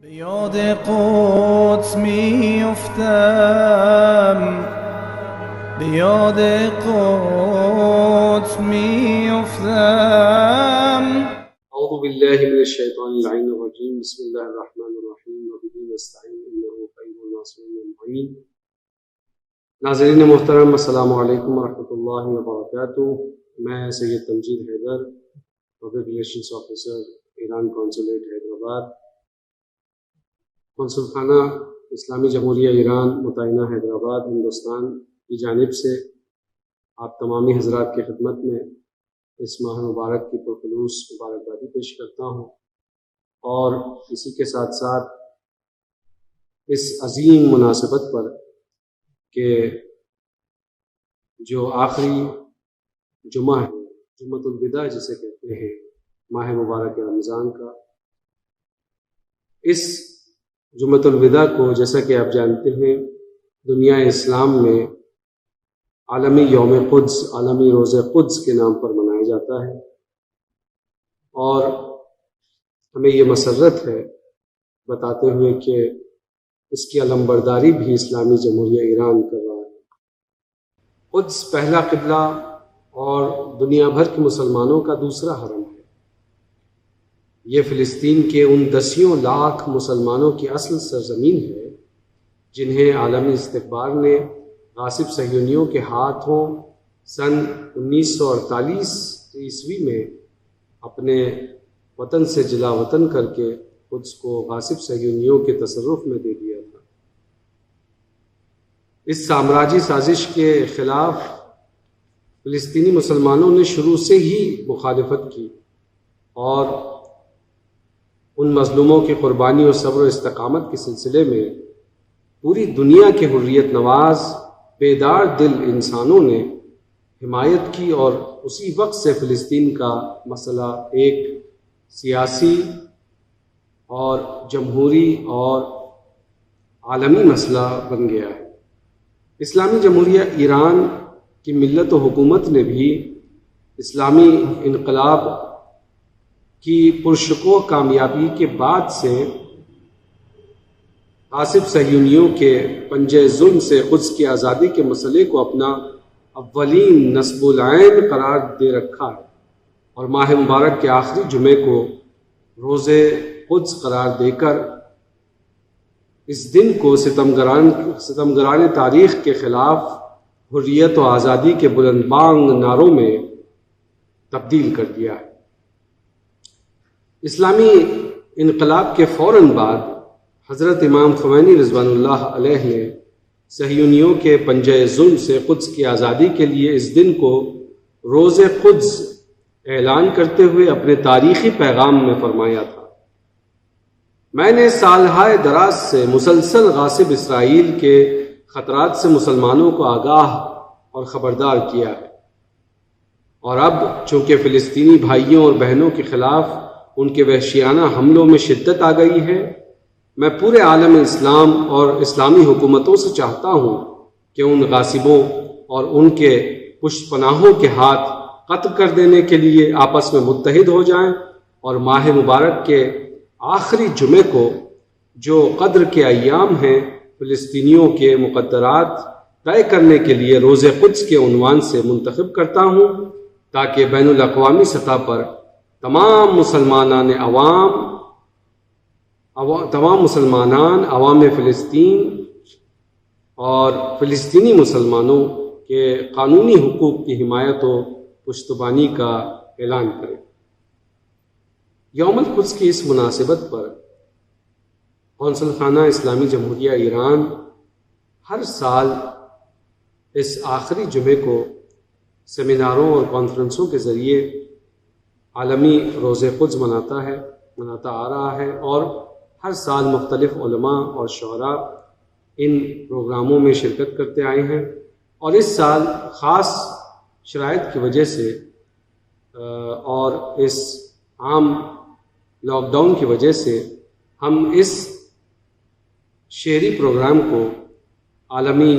بیاد قدس میفتم، بیاد قدس میفتم. اعوذ باللہ من الشیطان اللعین الرجیم. بسم اللہ الرحمن الرحیم. وبہ نستعین انہ خیر الناصر المعین. ناظرین محترم، السلام علیکم ورحمۃ اللہ وبرکاتہ. میں Syed Tamjeed Haider, public relations officer, Iran consulate Hyderabad, قونصل خانہ اسلامی جمہوریہ ایران متعینہ حیدرآباد ہندوستان کی جانب سے آپ تمامی حضرات کی خدمت میں اس ماہ مبارک کی پرخلوص مبارکبادی پیش کرتا ہوں، اور اسی کے ساتھ ساتھ اس عظیم مناسبت پر کہ جو آخری جمعہ ہے، جمعۃ الوداع جسے کہتے ہیں، ماہ مبارک رمضان کا، اس جمعۃ الوداع کو جیسا کہ آپ جانتے ہیں دنیا اسلام میں عالمی یوم قدس، عالمی روز قدس کے نام پر منایا جاتا ہے، اور ہمیں یہ مسرت ہے بتاتے ہوئے کہ اس کی علمبرداری بھی اسلامی جمہوریہ ایران کر رہا ہے۔ قدس پہلا قبلہ اور دنیا بھر کے مسلمانوں کا دوسرا حرم ہے۔ یہ فلسطین کے ان دسیوں لاکھ مسلمانوں کی اصل سرزمین ہے جنہیں عالمی استکبار نے غاصب صہیونیوں کے ہاتھوں سن 1948 عیسوی میں اپنے وطن سے جلا وطن کر کے قدس کو غاصب صہیونیوں کے تصرف میں دے دیا تھا۔ اس سامراجی سازش کے خلاف فلسطینی مسلمانوں نے شروع سے ہی مخالفت کی، اور ان مظلوموں کی قربانی اور صبر و استقامت کے سلسلے میں پوری دنیا کے حریت نواز بیدار دل انسانوں نے حمایت کی، اور اسی وقت سے فلسطین کا مسئلہ ایک سیاسی اور جمہوری اور عالمی مسئلہ بن گیا ہے۔ اسلامی جمہوریہ ایران کی ملت و حکومت نے بھی اسلامی انقلاب کی پرشکوہ کامیابی کے بعد سے غاصب صہیونیوں کے پنجہ ظلم سے قدس کی آزادی کے مسئلے کو اپنا اولین نصب العین قرار دے رکھا ہے، اور ماہ مبارک کے آخری جمعے کو روز قدس قرار دے کر اس دن کو ستمگران تاریخ کے خلاف حریت و آزادی کے بلند بانگ نعروں میں تبدیل کر دیا ہے۔ اسلامی انقلاب کے فوراً بعد حضرت امام خمینی رضوان اللہ علیہ نے صہیونیوں کے پنجہ ظلم سے قدس کی آزادی کے لیے اس دن کو روز قدس اعلان کرتے ہوئے اپنے تاریخی پیغام میں فرمایا تھا: میں نے سالہائے دراز سے مسلسل غاصب اسرائیل کے خطرات سے مسلمانوں کو آگاہ اور خبردار کیا ہے، اور اب چونکہ فلسطینی بھائیوں اور بہنوں کے خلاف ان کے وحشیانہ حملوں میں شدت آ گئی ہے، میں پورے عالم اسلام اور اسلامی حکومتوں سے چاہتا ہوں کہ ان غاصبوں اور ان کے پشت پناہوں کے ہاتھ قطع کر دینے کے لیے آپس میں متحد ہو جائیں، اور ماہ مبارک کے آخری جمعے کو جو قدر کے ایام ہیں فلسطینیوں کے مقدرات طے کرنے کے لیے روز قدس کے عنوان سے منتخب کرتا ہوں، تاکہ بین الاقوامی سطح پر تمام مسلمان عوام فلسطین اور فلسطینی مسلمانوں کے قانونی حقوق کی حمایت و پشتیبانی کا اعلان کریں۔ یوم القدس کی اس مناسبت پر قونصل خانہ اسلامی جمہوریہ ایران ہر سال اس آخری جمعے کو سیمیناروں اور کانفرنسوں کے ذریعے عالمی روز قدس مناتا آ رہا ہے، اور ہر سال مختلف علماء اور شعراء ان پروگراموں میں شرکت کرتے آئے ہیں، اور اس سال خاص شرائط کی وجہ سے اور اس عام لاک ڈاؤن کی وجہ سے ہم اس شعری پروگرام کو، عالمی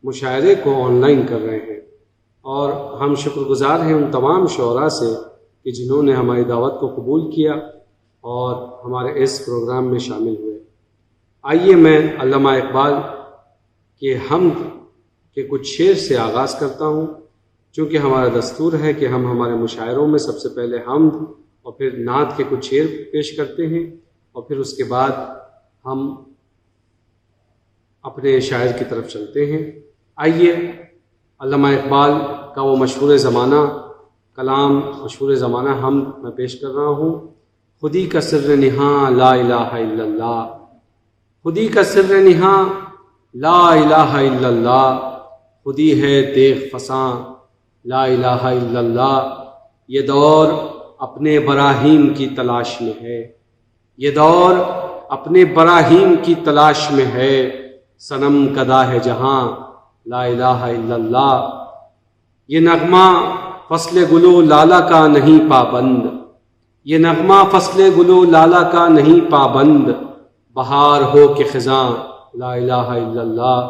مشاعرے کو آن لائن کر رہے ہیں، اور ہم شکر گزار ہیں ان تمام شعراء سے کہ جنہوں نے ہماری دعوت کو قبول کیا اور ہمارے اس پروگرام میں شامل ہوئے۔ آئیے میں علامہ اقبال کے حمد کے کچھ شعر سے آغاز کرتا ہوں، چونکہ ہمارا دستور ہے کہ ہم ہمارے مشاعروں میں سب سے پہلے حمد اور پھر نعت کے کچھ شعر پیش کرتے ہیں، اور پھر اس کے بعد ہم اپنے شاعر کی طرف چلتے ہیں۔ آئیے علامہ اقبال کا وہ مشہور زمانہ کلام، مشہور زمانہ حمد میں پیش کر رہا ہوں۔ خودی کا سر نہاں لا الہ الا اللہ، خودی کا سر نہاں لا الہ الا اللہ، خودی ہے دیغ فساں لا الہ الا اللہ۔ یہ دور اپنے براہیم کی تلاش میں ہے، یہ دور اپنے براہیم کی تلاش میں ہے، صنم کدا ہے جہاں لا الہ الا اللہ۔ یہ نغمہ فصل گلو لالا کا نہیں پابند، یہ نغمہ فصل گلو لالا کا نہیں پابند، بہار ہو کہ خزاں لا الہ الا اللہ۔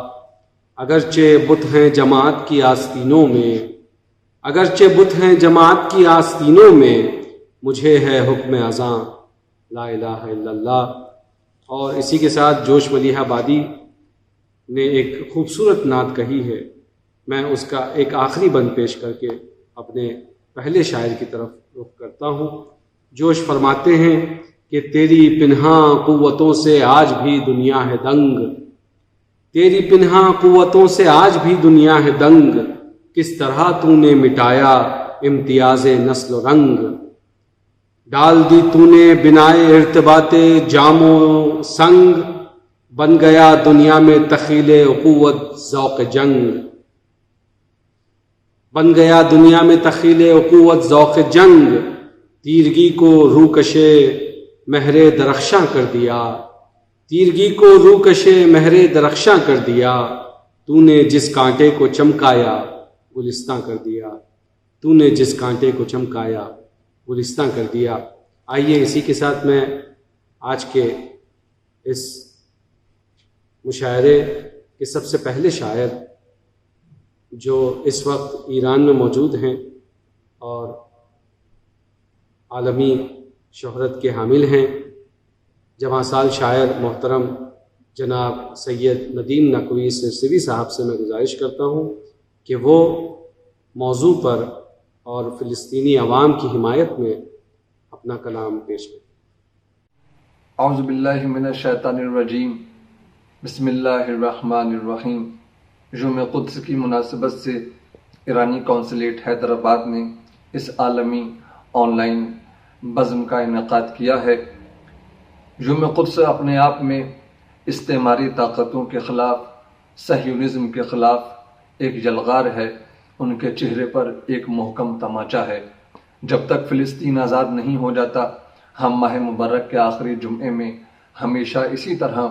اگرچہ بت ہیں جماعت کی آستینوں میں، اگرچہ بت ہیں جماعت کی آستینوں میں، مجھے ہے حکم اذاں لا الہ الا اللہ۔ اور اسی کے ساتھ جوش ملیح آبادی نے ایک خوبصورت نعت کہی ہے، میں اس کا ایک آخری بند پیش کر کے اپنے پہلے شاعر کی طرف رخ کرتا ہوں۔ جوش فرماتے ہیں کہ تیری پنہاں قوتوں سے آج بھی دنیا ہے دنگ، تیری پنہاں قوتوں سے آج بھی دنیا ہے دنگ، کس طرح تو نے مٹایا امتیاز نسل و رنگ، ڈال دی تو نے بنائے ارتباط جام و سنگ، بن گیا دنیا میں تخیل اخوت ذوق جنگ، بن گیا دنیا میں تخیل اخوت ذوق جنگ، تیرگی کو روکشے مہر درخشاں کر دیا، تیرگی کو روکشے مہر درخشاں کر دیا، تو نے جس کانٹے کو چمکایا گلستاں کر دیا، تو نے جس کانٹے کو چمکایا گلستاں کر دیا۔ آئیے اسی کے ساتھ میں آج کے اس مشاعرے کے سب سے پہلے شاعر جو اس وقت ایران میں موجود ہیں اور عالمی شہرت کے حامل ہیں، جواں سال شاعر محترم جناب سید ندیم نقوی سرسوی صاحب سے میں گزارش کرتا ہوں کہ وہ موضوع پر اور فلسطینی عوام کی حمایت میں اپنا کلام پیش کریں۔ اعوذ باللہ من الشیطان الرجیم، بسم اللہ الرحمن الرحیم۔ یوم قدس کی مناسبت سے ایرانی کونسلیٹ حیدرآباد نے اس عالمی آن لائن بزم کا انعقاد کیا ہے۔ یوم قدس اپنے آپ میں استعماری طاقتوں کے خلاف، صہیونزم کے خلاف ایک یلغار ہے، ان کے چہرے پر ایک محکم تماچا ہے۔ جب تک فلسطین آزاد نہیں ہو جاتا، ہم ماہ مبارک کے آخری جمعے میں ہمیشہ اسی طرح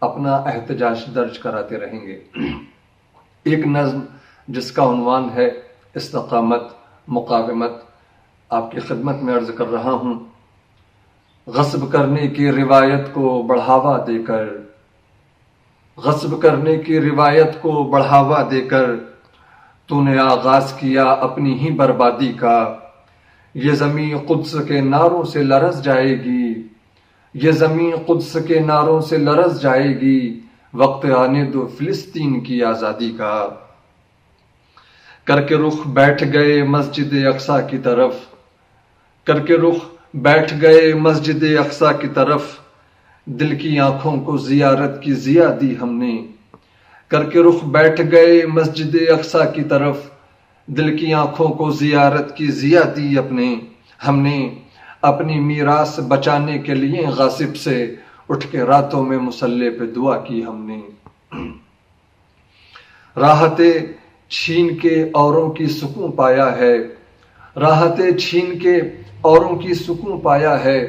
اپنا احتجاج درج کراتے رہیں گے۔ ایک نظم جس کا عنوان ہے استقامت، مقاومت، آپ کی خدمت میں عرض کر رہا ہوں۔ غصب کرنے کی روایت کو بڑھاوا دے کر، غصب کرنے کی روایت کو بڑھاوا دے کر، تو نے آغاز کیا اپنی ہی بربادی کا۔ یہ زمین قدس کے نعروں سے لرز جائے گی، یہ زمین قدس کے نعروں سے لرز جائے گی، وقت آنے دو فلسطین کی آزادی کا۔ کر کے رخ بیٹھ گئے مسجد اقصیٰ کی طرف، کر کے رخ بیٹھ گئے مسجد اقصیٰ کی طرف، دل کی آنکھوں کو زیارت کی ضیا دی ہم نے۔ کر کے رخ بیٹھ گئے مسجد اقصیٰ کی طرف، دل کی آنکھوں کو زیارت کی ضیا دی ہم نے۔ اپنی میراث بچانے کے لیے غاصب سے اٹھ کے راتوں میں مصلی پہ دعا کی ہم نے۔ راحتیں چھین کے اوروں کی سکون پایا ہے، راحتیں چھین کے اوروں کی سکون پایا ہے،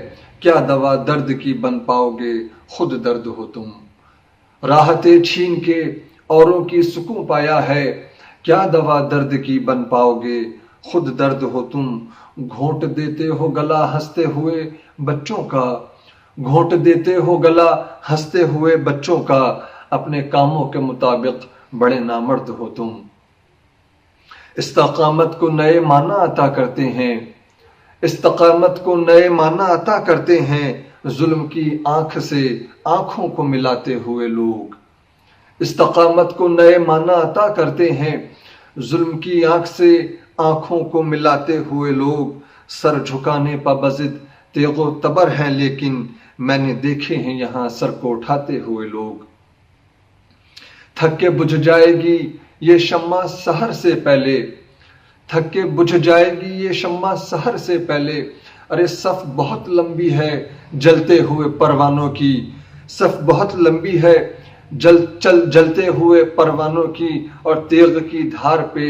کیا دوا درد کی بن پاؤ گے خود درد ہو تم۔ راحتیں چھین کے اوروں کی سکون پایا ہے، کیا دوا درد کی بن پاؤ گے خود درد ہو تم۔ گھونٹ دیتے ہو گلا ہنستے ہوئے بچوں کا، گھونٹ دیتے ہو گلا ہنستے ہوئے بچوں کا، اپنے کاموں کے مطابق بڑے نامرد ہو تم۔ استقامت کو نئے معنی عطا کرتے ہیں، استقامت کو نئے معنی عطا کرتے ہیں، ظلم کی آنکھ سے آنکھوں کو ملاتے ہوئے لوگ استقامت کو نئے معنی عطا کرتے ہیں۔ ظلم کی آنکھ سے آنکھوں کو ملاتے ہوئے لوگ سر جھکانے پابند تیغ و تبر ہیں، لیکن میں نے دیکھے ہیں یہاں سر کو اٹھاتے ہوئے لوگ۔ تھک کے بجھ جائے گی یہ شمع سحر سے پہلے، تھک کے بجھ جائے گی یہ شمع سحر سے پہلے، ارے صف بہت لمبی ہے جلتے ہوئے پروانوں کی، صف بہت لمبی ہے جلتے ہوئے پروانوں کی، اور تیغ کی دھار پہ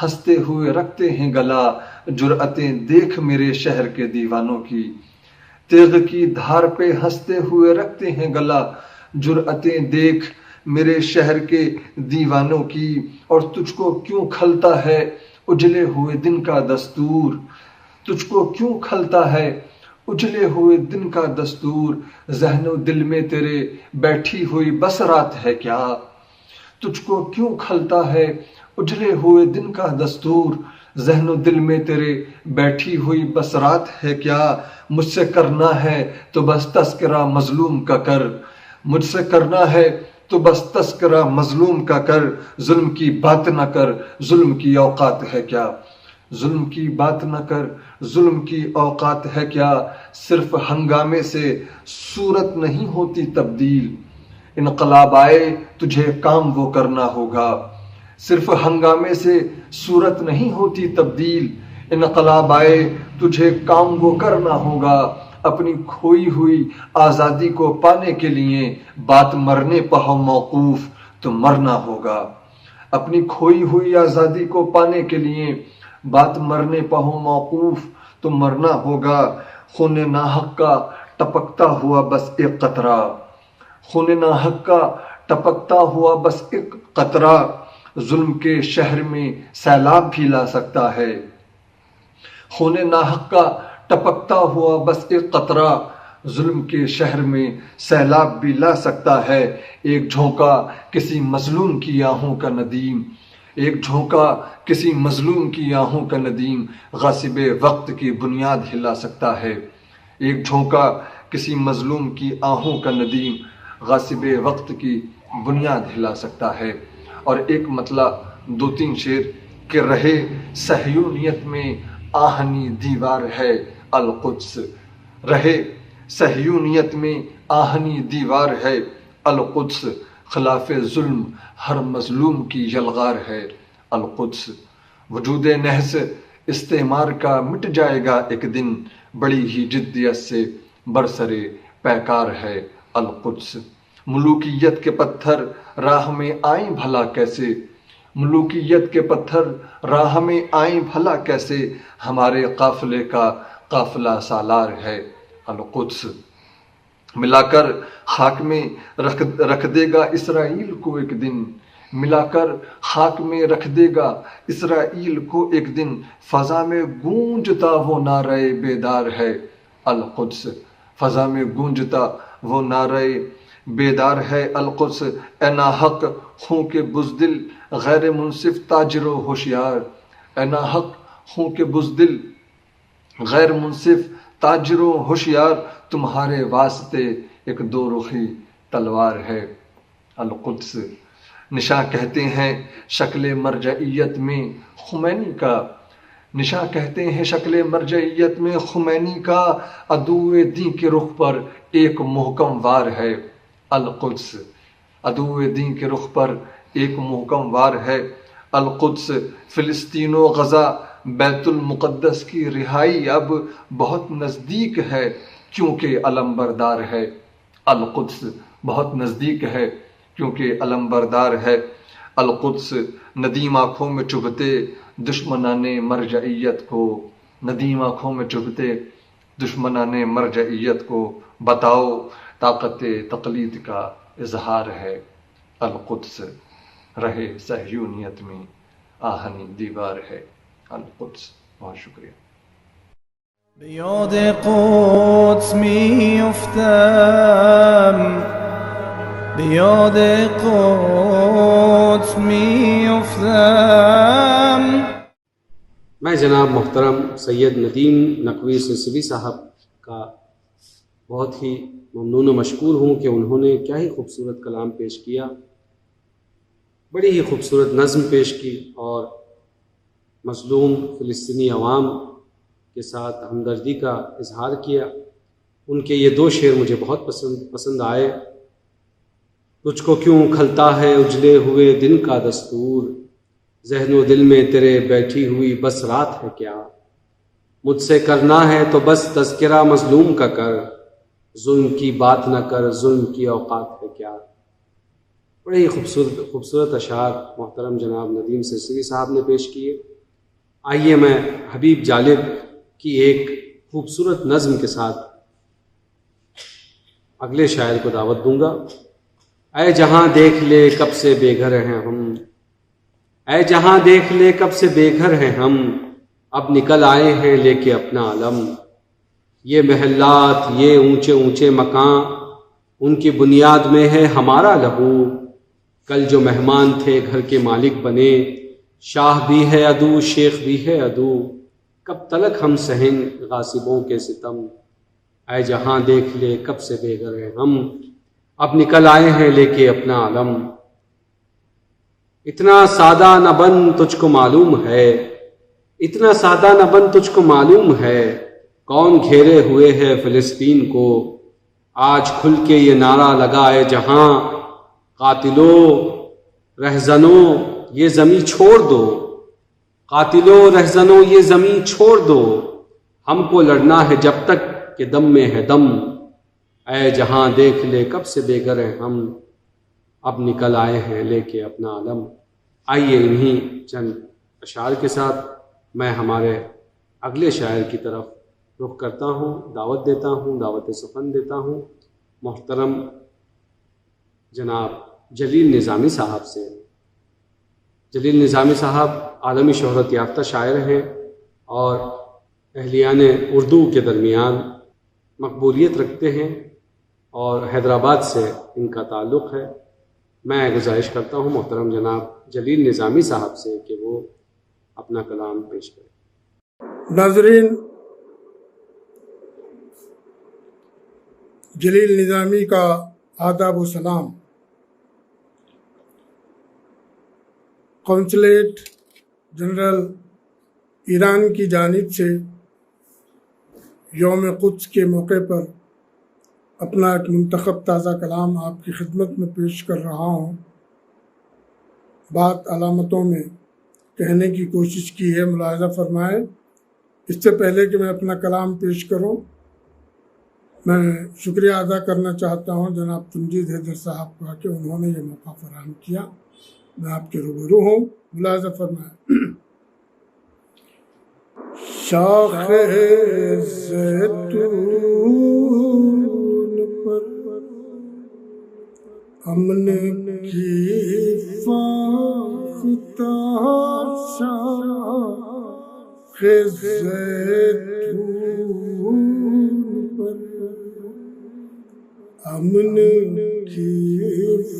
ہنستے ہوئے رکھتے ہیں گلا، جرأتیں دیکھ میرے شہر کے دیوانوں کی۔ تیغ کی دھار پہ ہنستے ہوئے رکھتے ہیں گلا، جرأتیں دیکھ میرے شہر کے دیوانوں کی، اور تجھ کو کیوں کھلتا ہے اجلے ہوئے دن کا دستور، تجھ کو کیوں کھلتا ہے اجلے ہوئے دن کا دستور، ذہن و دل میں تیرے بیٹھی ہوئی بس رات ہے کیا، تجھ کو کیوں کھلتا ہے اجلے ہوئے دن کا دستور، ذہن و دل میں تیرے بیٹھی ہوئی بس رات ہے کیا، مجھ سے کرنا ہے تو بس تذکرہ مظلوم کا کر، مجھ سے کرنا ہے تو بس تذکرہ مظلوم کا کر، ظلم کی بات نہ کر ظلم کی اوقات ہے کیا، ظلم کی بات نہ کر ظلم کی اوقات ہے کیا، صرف ہنگامے سے صورت نہیں ہوتی تبدیل، انقلاب آئے تجھے کام وہ کرنا ہوگا، صرف ہنگامے سے صورت نہیں ہوتی تبدیل، انقلاب آئے تجھے کام وہ کرنا ہوگا، اپنی کھوئی ہوئی آزادی کو پانے کے لیے بات مرنے پہ ہو موقوف تو مرنا ہوگا، اپنی کھوئی ہوئی آزادی کو پانے کے لیے بات مرنے پہ ہو موقوف تو مرنا ہوگا، خون ناحق کا ٹپکتا ہوا بس ایک قطرہ، خون ناحق کا ٹپکتا ہوا بس ایک قطرہ، ظلم کے شہر میں سیلاب بھی لا سکتا ہے، خون ناحق کا ٹپکتا ہوا بس ایک قطرہ، ظلم کے شہر میں سیلاب بھی لا سکتا ہے، ایک جھونکا کسی مظلوم کی آہوں کا ندیم، ایک جھونکا کسی مظلوم کی آہوں کا ندیم غاصب وقت کی بنیاد ہلا سکتا ہے، ایک جھونکا کسی مظلوم کی آہوں کا ندیم غاصب وقت کی بنیاد ہلا سکتا ہے۔ اور ایک مطلع 2-3 شعر کہ رہے صہیونیت میں آہنی دیوار ہے القدس، رہے صہیونیت میں آہنی دیوار ہے القدس، خلاف ظلم ہر مظلوم کی یلغار ہے القدس، وجود نحس استعمار کا مٹ جائے گا ایک دن، بڑی ہی جدیت سے برسرے پیکار ہے القدس، ملوکیت کے پتھر راہ میں آئیں بھلا کیسے، ملوکیت کے پتھر راہ میں آئیں بھلا کیسے، ہمارے قافلے کا قافلہ سالار ہے القدس، ملا کر خاک میں رکھ دے گا اسرائیل کو ایک دن، ملا کر خاک میں رکھ دے گا اسرائیل کو ایک دن، فضا میں گونجتا وہ نعرہ بیدار ہے القدس، فضا میں گونجتا وہ نعرہ بیدار ہے القدس، اے ناحق خوں کے بزدل غیر منصف تاجر و ہوشیار، اے ناحق خوں کے بزدل غیر منصف تاجر و ہوشیار، تمہارے واسطے ایک دو رخی تلوار ہے القدس، نشاں کہتے ہیں شکل مرجعیت میں خمینی کا، نشاں کہتے ہیں شکل مرجعیت میں خمینی کا، عدو دین کے رخ پر ایک محکم وار ہے القدس، عدو دین کے رخ پر ایک محکم وار ہے القدس، فلسطین و غزہ بیت المقدس کی رہائی اب بہت نزدیک ہے کیونکہ علم بردار ہے القدس، بہت نزدیک ہے کیونکہ علم بردار ہے القدس، ندیم آنکھوں میں چبھتے دشمنان مرجعیت کو، ندیم آنکھوں میں چبھتے دشمنان مرجعیت کو، بتاؤ طاقت تقلید کا اظہار ہے القدس، رہے صہیونیت میں آہنی دیوار ہے القدس۔ بہت شکریہ۔ بیاد قدس میفتم، بیاد قدس میفتم۔ میں جناب محترم سید ندیم نقوی سلسوی صاحب کا بہت ہی ممنون و مشکور ہوں کہ انہوں نے کیا ہی خوبصورت کلام پیش کیا، بڑی ہی خوبصورت نظم پیش کی اور مظلوم فلسطینی عوام کے ساتھ ہمدردی کا اظہار کیا۔ ان کے یہ 2 شعر مجھے بہت پسند آئے۔ تجھ کو کیوں کھلتا ہے اجلے ہوئے دن کا دستور، ذہن و دل میں تیرے بیٹھی ہوئی بس رات ہے کیا، مجھ سے کرنا ہے تو بس تذکرہ مظلوم کا کر، ظلم کی بات نہ کر ظلم کی اوقات ہے کیا۔ بڑے ہی خوبصورت اشعار محترم جناب ندیم سرسری صاحب نے پیش کیے۔ آئیے میں حبیب جالب کی ایک خوبصورت نظم کے ساتھ اگلے شاعر کو دعوت دوں گا۔ اے جہاں دیکھ لے کب سے بے گھر ہیں ہم، اے جہاں دیکھ لے کب سے بے گھر ہیں ہم، اب نکل آئے ہیں لے کے اپنا علم، یہ محلات یہ اونچے اونچے مکان، ان کی بنیاد میں ہے ہمارا لہو، کل جو مہمان تھے گھر کے مالک بنے، شاہ بھی ہے عدو شیخ بھی ہے عدو، کب تلک ہم سہیں غاصبوں کے ستم، اے جہاں دیکھ لے کب سے بے گھر ہیں ہم، اب نکل آئے ہیں لے کے اپنا علم، اتنا سادہ نہ بن تجھ کو معلوم ہے، اتنا سادہ نہ بن تجھ کو معلوم ہے، کون گھیرے ہوئے ہے فلسطین کو، آج کھل کے یہ نعرہ لگائے جہاں، قاتلوں رہزنوں یہ زمیں چھوڑ دو، قاتلوں رہزنوں یہ زمیں چھوڑ دو، ہم کو لڑنا ہے جب تک کہ دم میں ہے دم، اے جہاں دیکھ لے کب سے بے گھر ہیں ہم، اب نکل آئے ہیں لے کے اپنا علم۔ آئیے انہی چند اشعار کے ساتھ میں ہمارے اگلے شاعر کی طرف رخ کرتا ہوں، دعوت دیتا ہوں، دعوت سخن دیتا ہوں محترم جناب جلیل نظامی صاحب سے۔ جلیل نظامی صاحب عالمی شہرت یافتہ شاعر ہیں اور اہلیان اردو کے درمیان مقبولیت رکھتے ہیں اور حیدرآباد سے ان کا تعلق ہے۔ میں گزارش کرتا ہوں محترم جناب جلیل نظامی صاحب سے کہ وہ اپنا کلام پیش کریں۔ ناظرین، جلیل نظامی کا آداب و سلام۔ قونصلیٹ جنرل ایران کی جانب سے یوم قدس کے موقع پر اپنا ایک منتخب تازہ کلام آپ کی خدمت میں پیش کر رہا ہوں۔ بات علامتوں میں کہنے کی کوشش کی ہے، ملاحظہ فرمائیں۔ اس سے پہلے کہ میں اپنا کلام پیش کروں، میں شکریہ ادا کرنا چاہتا ہوں جناب تمجید حیدر صاحب کا کہ انہوں نے یہ موقع فراہم کیا، میں آپ کے روبرو ہوں۔ ملاحظہ فرمائیں۔ شاخ زیتون پر امن کی فاختہ، شاخ زیتون پر امن کی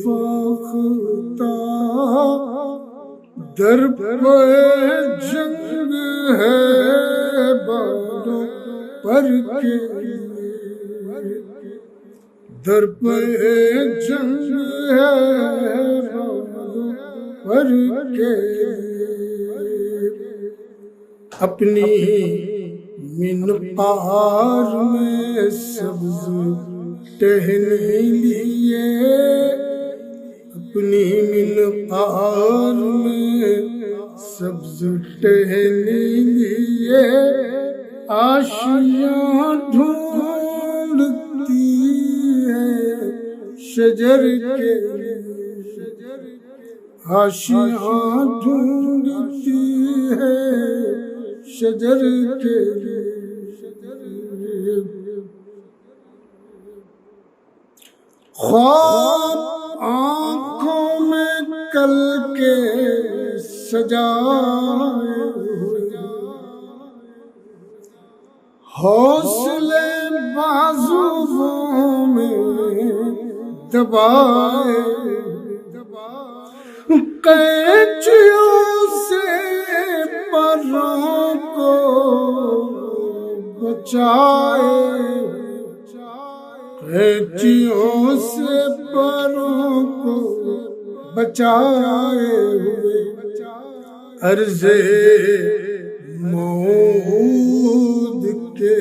فاختہ، در پہ جنگ ہے بالوں پر کے، در پہ جنگ ہے بالوں پر کے، اپنی منقار میں سبز ٹہنی لیے، اپنی منقار میں سبز ٹہنی لیے، آشیاں ڈھونڈتی ہے شجر کے، آشیاں ڈھونڈتی ہے شجر کے، خواب آنکھوں میں کل کے سجائے ہوئے، حوصلے بازوؤں میں دبائے، قینچیوں سے پروں کو بچائے، بچائے ہوئے عرض موعود کے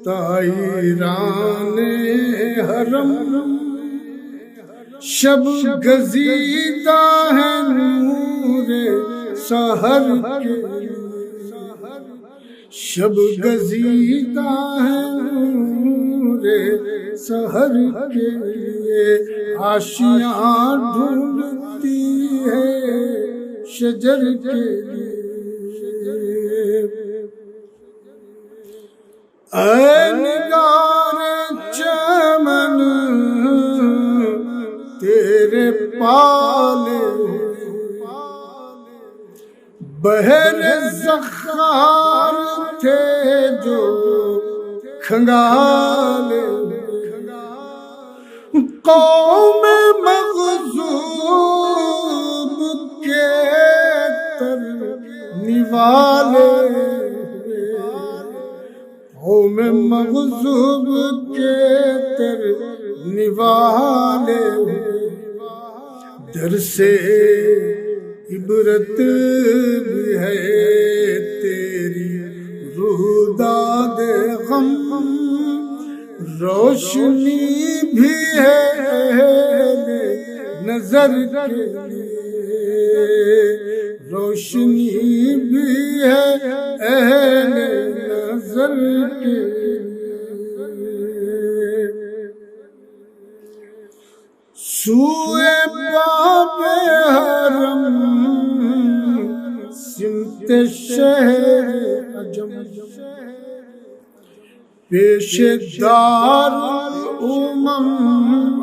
طائران حرم شب گزیدہ ہے نور سحر کے شب گزیدہ ہے نور سحر کے لیے آشیاں ڈھونڈتی ہے شجر کے لیے اے نگار چمن تیرے پالے بہر زخار تھے جو کھنگالے قوم مغضوب کے تر نوالے قوم مغضوب کے تر نوالے در سے عبرت بھی ہے تیری روح داد غم روشنی بھی ہے اہل نظر کے لیے روشنی بھی ہے اہل نظر کے لیے سوئے باب حرم سمت شہر عجم پیش دار الامم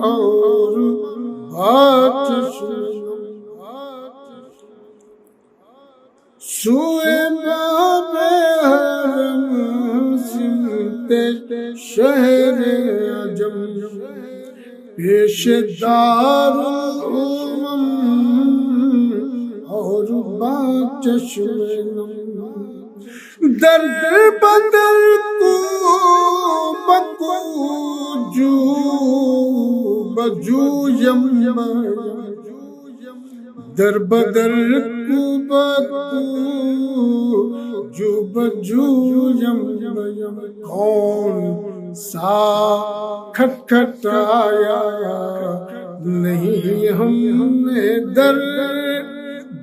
اور سوئے باب حرم سمت شہر عجم پیش دار الامم اور چشم در بدر کو بکو جو بجو یم در بدر کو بکو جو بجو یم کون سا کھٹکھٹایا نہیں ہم نے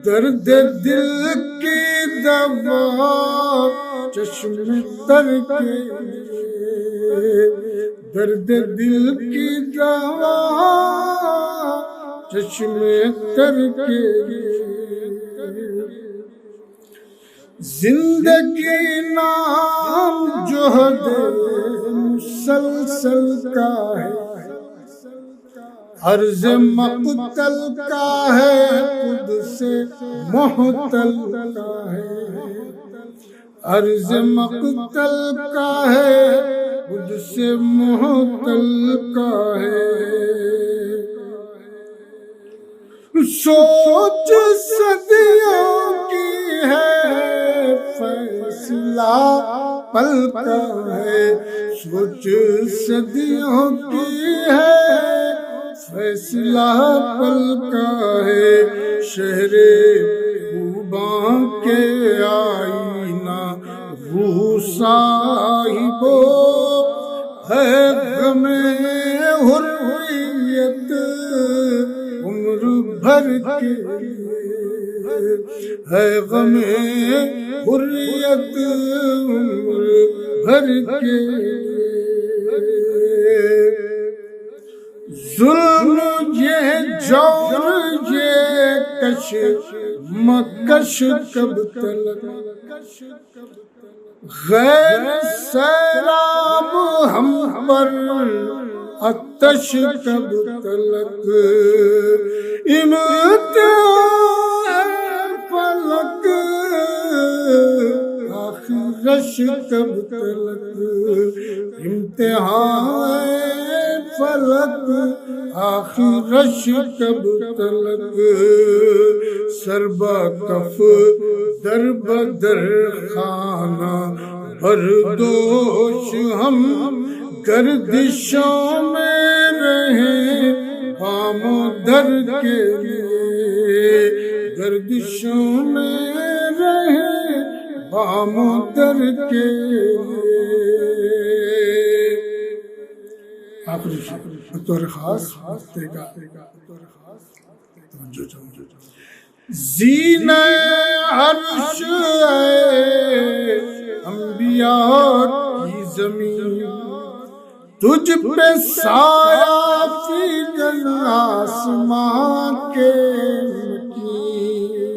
درد دل کی دوا چشم تر کے درد دل کی دوا چشم تر کے زندگی نام جہد مسلسل کا ہے عرض مقتل کا ہے خود سے محتل کا ہے عرض مقتل کا ہے خود سے محتل کا ہے سوچ صدیوں کی ہے فیصلہ پل کا ہے سوچ صدیوں کی ہے فیصلہ پل کا ہے شہر خوباں کے آئینہ روح صاحبو ہے غم حریت عمر بھر کے ہے غم حریت عمر بھر کے ظلم یہ جور یہ کش مکش کب تلک غیر سیلاب ہم پر آتش کب تلک امتحان فلک آخرش کب تلک امتحان فلک آخرش کب تلک سربا کف در بدر خانہ بردوش ہم گردشوں میں رہیں بام و در کے لیے گردشوں میں رہے بام و در کے لیے. آخری بطور خاص زینہ عرش انبیاء کی زمین تجھ پہ سایہ فیدن آسمان کے مکین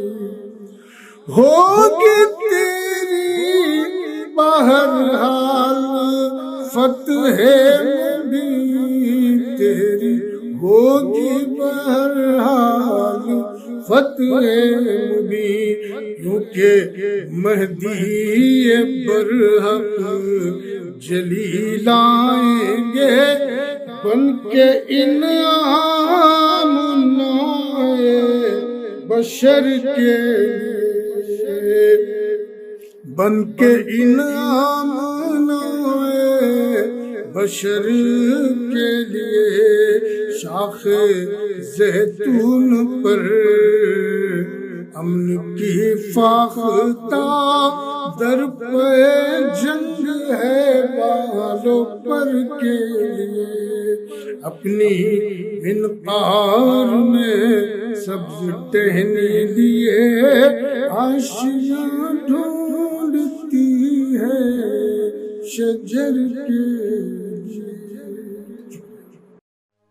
ہوگی تیری بہرحال فتح مبین تیری ہوگی بہرحال فتح مبین کیونکہ مہدی برحق جلیل آئیں گے بن کے انعام نوع بشر کے لیے بن کے انعام نوع بشر کے لیے شاخ زیتون پر امن کی فاختہ در پہ جنگ ہے بالوں پر کے لیے اپنی انقار میں سبز ٹہنی لیے آشیاں ڈھونڈتی ہے شجر کے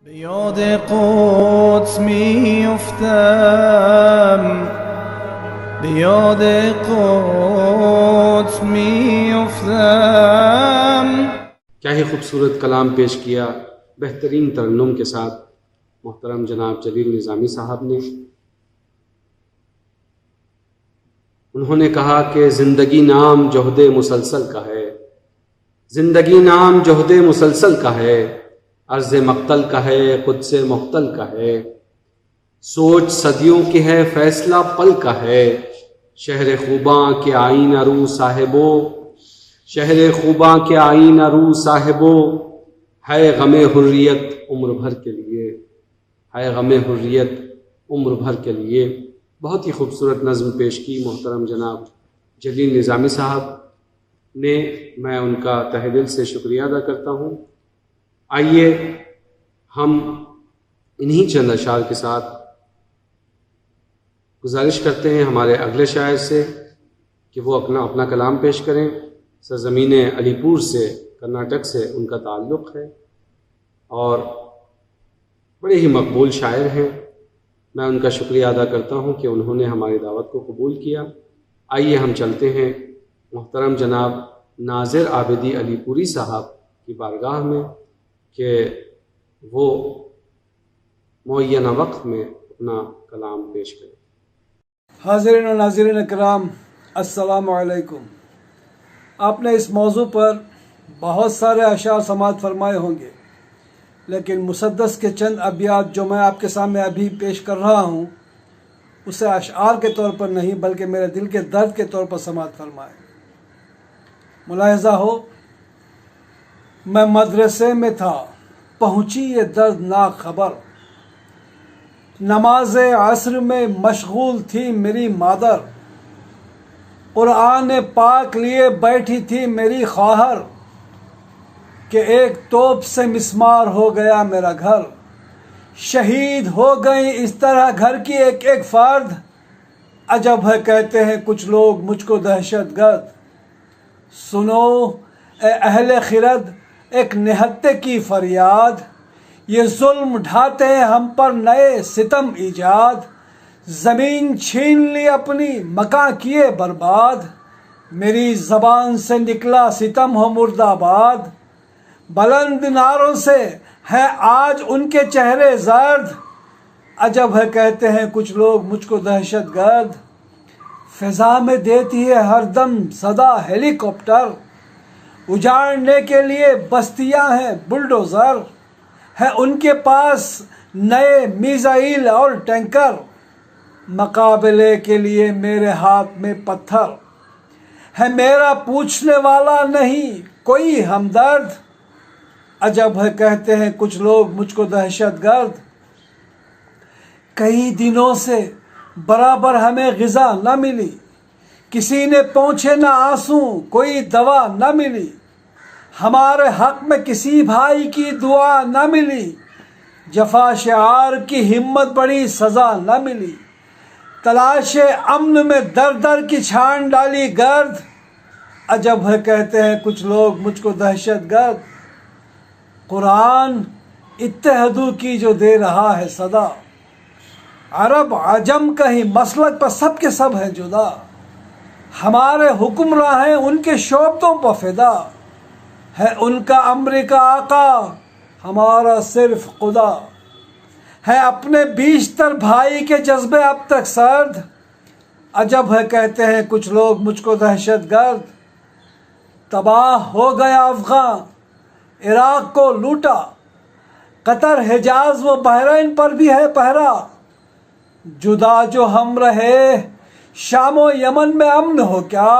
بیاد قدس میفتم بیاد قدس میفتم. کیا ہی خوبصورت کلام پیش کیا بہترین ترنم کے ساتھ محترم جناب جلیل نظامی صاحب نے. انہوں نے کہا کہ زندگی نام جہد مسلسل کا ہے زندگی نام جہد مسلسل کا ہے عرض مقتل کا ہے خود سے مختل کا ہے سوچ صدیوں کی ہے فیصلہ پل کا ہے شہر خوباں کے آئین رو صاحبو شہر خوباں کے آئین رو صاحبو ہے غم حریت عمر بھر کے لیے ہے غم حریت عمر بھر کے لیے. بہت ہی خوبصورت نظم پیش کی محترم جناب جلیل نظامی صاحب نے. میں ان کا تہ دل سے شکریہ ادا کرتا ہوں. آئیے ہم انہی چند اشعار کے ساتھ گزارش کرتے ہیں ہمارے اگلے شاعر سے کہ وہ اپنا کلام پیش کریں. سرزمین علی پور سے کرناٹک سے ان کا تعلق ہے اور بڑے ہی مقبول شاعر ہیں. میں ان کا شکریہ ادا کرتا ہوں کہ انہوں نے ہماری دعوت کو قبول کیا. آئیے ہم چلتے ہیں محترم جناب ناظر عابدی علی پوری صاحب کی بارگاہ میں کہ وہ معینہ وقت میں اپنا کلام پیش کریں. حاضرین و ناظرین کرام السلام علیکم. آپ نے اس موضوع پر بہت سارے اشعار سماعت فرمائے ہوں گے لیکن مسدس کے چند ابیات جو میں آپ کے سامنے ابھی پیش کر رہا ہوں اسے اشعار کے طور پر نہیں بلکہ میرے دل کے درد کے طور پر سماعت فرمائے. ملاحظہ ہو میں مدرسے میں تھا پہنچی یہ دردناک خبر نماز عصر میں مشغول تھی میری مادر قرآن پاک لیے بیٹھی تھی میری خواہر کہ ایک توپ سے مسمار ہو گیا میرا گھر شہید ہو گئی اس طرح گھر کی ایک ایک فرد عجب ہے کہتے ہیں کچھ لوگ مجھ کو دہشت گرد. سنو اے اہل خرد ایک نہتے کی فریاد یہ ظلم ڈھاتے ہیں ہم پر نئے ستم ایجاد زمین چھین لی اپنی مکاں کیے برباد میری زبان سے نکلا ستم ہو مرد آباد بلند ناروں سے ہے آج ان کے چہرے زرد عجب ہے کہتے ہیں کچھ لوگ مجھ کو دہشت گرد. فضا میں دیتی ہے ہر دم صدا ہیلی کاپٹر اجاڑنے کے لیے بستیاں ہیں بلڈوزر ہے ان کے پاس نئے میزائل اور ٹینکر مقابلے کے لیے میرے ہاتھ میں پتھر ہے میرا پوچھنے والا نہیں کوئی ہمدرد عجب ہے کہتے ہیں کچھ لوگ مجھ کو دہشت گرد. کئی دنوں سے برابر ہمیں غذا نہ ملی، کسی نے پہنچے نہ آنسو، کوئی دوا نہ ملی، ہمارے حق میں کسی بھائی کی دعا نہ ملی، جفا شعار کی ہمت بڑی سزا نہ ملی، تلاش امن میں در در کی چھان ڈالی گرد، عجب ہے کہتے ہیں کچھ لوگ مجھ کو دہشت گرد، قرآن اتحادو کی جو دے رہا ہے صدا، عرب عجم کہیں مسلک پر سب کے سب ہیں جدا، ہمارے حکمراں ہیں ان کے شعبتوں پر فدا، ہے ان کا امریکہ آقا ہمارا صرف خدا، ہے اپنے بیشتر بھائی کے جذبے اب تک سرد، عجب ہے کہتے ہیں کچھ لوگ مجھ کو دہشت گرد، تباہ ہو گیا افغان عراق کو لوٹا، قطر حجاز و بحرین پر بھی ہے پہرا، جدا جو ہم رہے شام و یمن میں امن ہو کیا،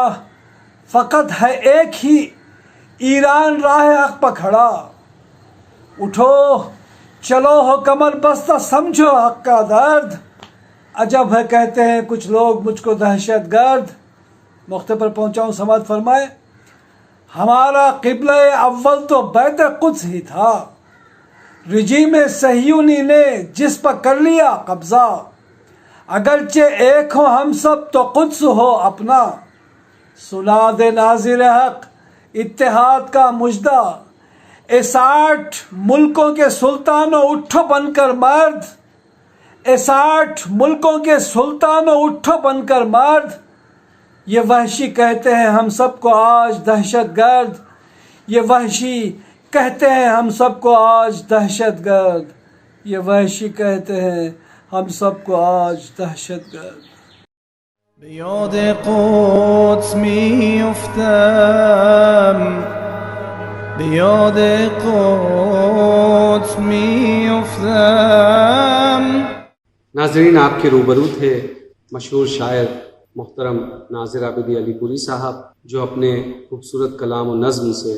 فقط ہے ایک ہی ایران راہ حق پر کھڑا، اٹھو چلو ہو کمر بستہ سمجھو حق کا درد، عجب ہے کہتے ہیں کچھ لوگ مجھ کو دہشت گرد۔ نقطے پر پہنچاؤں سماعت فرمائے، ہمارا قبلہ اول تو بیت قدس ہی تھا، رجیم صہیونی نے جس پر کر لیا قبضہ، اگرچہ ایک ہو ہم سب تو قدس ہو اپنا، سنا دے ناظر حق اتحاد کا مژدہ، اے 60 ملکوں کے سلطانوں اٹھو بن کر مرد، اے 60 ملکوں کے سلطانوں اٹھو بن کر مرد، یہ وحشی کہتے ہیں ہم سب کو آج دہشت گرد، یہ وحشی کہتے ہیں ہم سب کو آج دہشت گرد، یہ وحشی کہتے ہیں ہم سب کو آج دہشت گرد۔ بیاد قدس میفتم، بیاد قدس میفتم۔ ناظرین، آپ کے روبرو تھے مشہور شاعر محترم ناظر عابدی علی پوری صاحب، جو اپنے خوبصورت کلام و نظم سے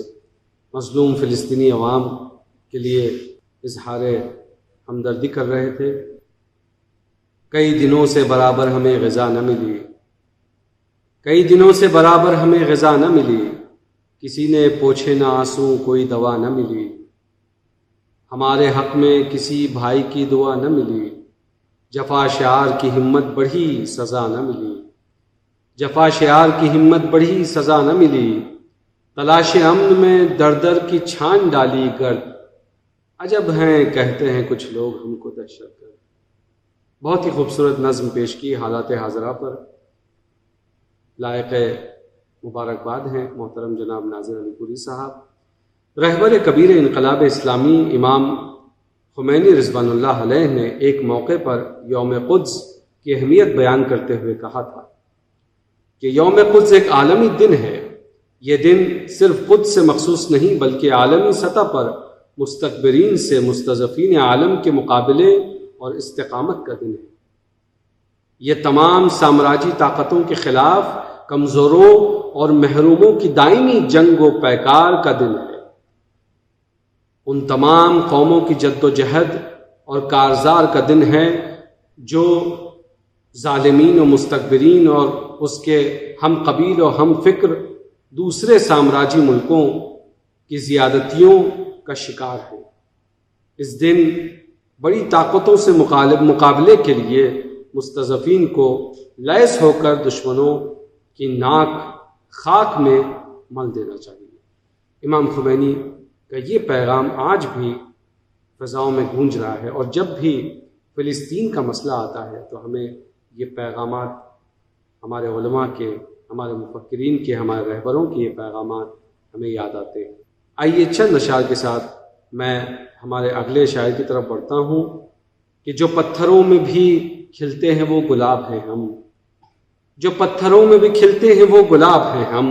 مظلوم فلسطینی عوام کے لیے اظہار ہمدردی کر رہے تھے۔ کئی دنوں سے برابر ہمیں غذا نہ ملی، کئی دنوں سے برابر ہمیں غذا نہ ملی، کسی نے پوچھے نہ آنسو، کوئی دوا نہ ملی، ہمارے حق میں کسی بھائی کی دعا نہ ملی، جفا شعار کی ہمت بڑھی سزا نہ ملی، جفا شعار کی ہمت بڑھی سزا نہ ملی، تلاش امن میں در در کی چھان ڈالی گرد، عجب ہیں کہتے ہیں کچھ لوگ ہم کو دہشت گرد۔ بہت ہی خوبصورت نظم پیش کی حالات حاضرہ پر، لائق مبارکباد ہیں محترم جناب ناظر علی پوری صاحب۔ رہبر کبیر انقلاب اسلامی امام خمینی رضوان اللہ علیہ نے ایک موقع پر یوم قدس کی اہمیت بیان کرتے ہوئے کہا تھا کہ یوم قدس ایک عالمی دن ہے، یہ دن صرف قدس سے مخصوص نہیں بلکہ عالمی سطح پر مستکبرین سے مستضعفین عالم کے مقابلے اور استقامت کا دن ہے۔ یہ تمام سامراجی طاقتوں کے خلاف کمزوروں اور محروموں کی دائمی جنگ و پیکار کا دن ہے، ان تمام قوموں کی جد و جہد اور کارزار کا دن ہے جو ظالمین و مستکبرین اور اس کے ہم قبیل و ہم فکر دوسرے سامراجی ملکوں کی زیادتیوں کا شکار ہے۔ اس دن بڑی طاقتوں سے مقابلے کے لیے مستضعفین کو لیس ہو کر دشمنوں کی ناک خاک میں مل دینا چاہیے۔ امام خمینی کا یہ پیغام آج بھی فضاؤں میں گونج رہا ہے، اور جب بھی فلسطین کا مسئلہ آتا ہے تو ہمیں یہ پیغامات ہمارے علماء کے، ہمارے مفکرین کے، ہمارے رہبروں کے یہ پیغامات ہمیں یاد آتے ہیں۔ آئیے چند اشعار کے ساتھ میں ہمارے اگلے شاعر کی طرف بڑھتا ہوں کہ جو پتھروں میں بھی کھلتے ہیں وہ گلاب ہیں ہم، جو پتھروں میں بھی کھلتے ہیں وہ گلاب ہیں ہم،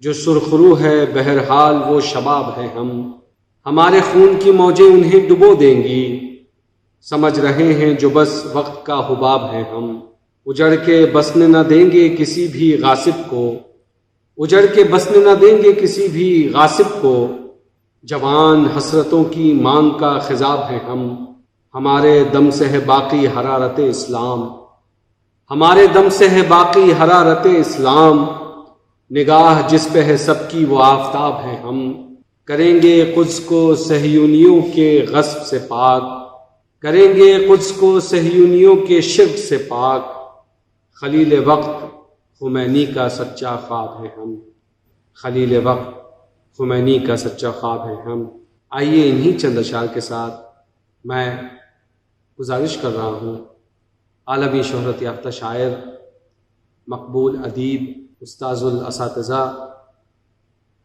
جو سرخرو ہے بہرحال وہ شباب ہیں ہم، ہمارے خون کی موجیں انہیں ڈبو دیں گی، سمجھ رہے ہیں جو بس وقت کا حباب ہیں ہم، اجڑ کے بسنے نہ دیں گے کسی بھی غاصب کو، اجڑ کے بسنے نہ دیں گے کسی بھی غاصب کو، جوان حسرتوں کی مانگ کا خضاب ہیں ہم، ہمارے دم سے ہے باقی حرارت اسلام، ہمارے دم سے ہے باقی حرارت اسلام، نگاہ جس پہ ہے سب کی وہ آفتاب ہیں ہم، کریں گے قدس کو صہیونیوں کے غصب سے پاک، کریں گے قدس کو صہیونیوں کے شرک سے پاک، خلیل وقت خمینی کا سچا خواب ہے ہم، خلیل وقت خمینی کا سچا خواب ہے ہم۔ آئیے انہی چند اشعار کے ساتھ میں گزارش کر رہا ہوں عالمی شہرت یافتہ شاعر، مقبول ادیب، استاذ الاساتذہ،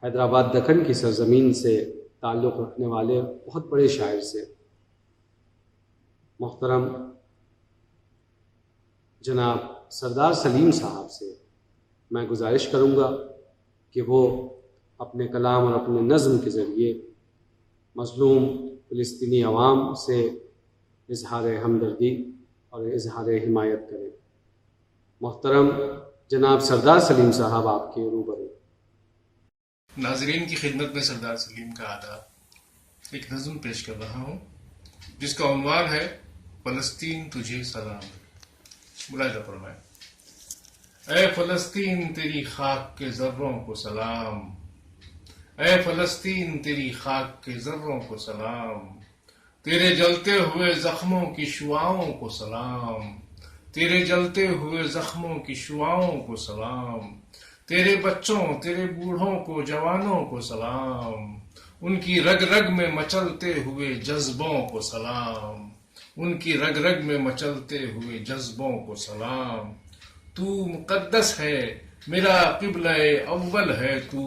حیدرآباد دکن کی سرزمین سے تعلق رکھنے والے بہت بڑے شاعر سے، محترم جناب سردار سلیم صاحب سے میں گزارش کروں گا کہ وہ اپنے کلام اور اپنے نظم کے ذریعے مظلوم فلسطینی عوام سے اظہار ہمدردی اور اظہار حمایت کریں۔ محترم جناب سردار سلیم صاحب آپ کے روبرو۔ ناظرین کی خدمت میں سردار سلیم کا آداب، ایک نظم پیش کر رہا ہوں جس کا عنوان ہے فلسطین تجھے سلام۔ ملاحظہ فرمائیں۔ اے فلسطین تیری خاک کے ذروں کو سلام، اے فلسطین تیری خاک کے ذروں کو سلام، تیرے جلتے ہوئے زخموں کی شعاعوں کو سلام، تیرے جلتے ہوئے زخموں کی شعاعوں کو سلام، تیرے بچوں، تیرے بوڑھوں کو، جوانوں کو سلام، ان کی رگ رگ میں مچلتے ہوئے جذبوں کو سلام، ان کی رگ رگ میں مچلتے ہوئے جذبوں کو سلام۔ تو مقدس ہے میرا قبلہ اول ہے تو،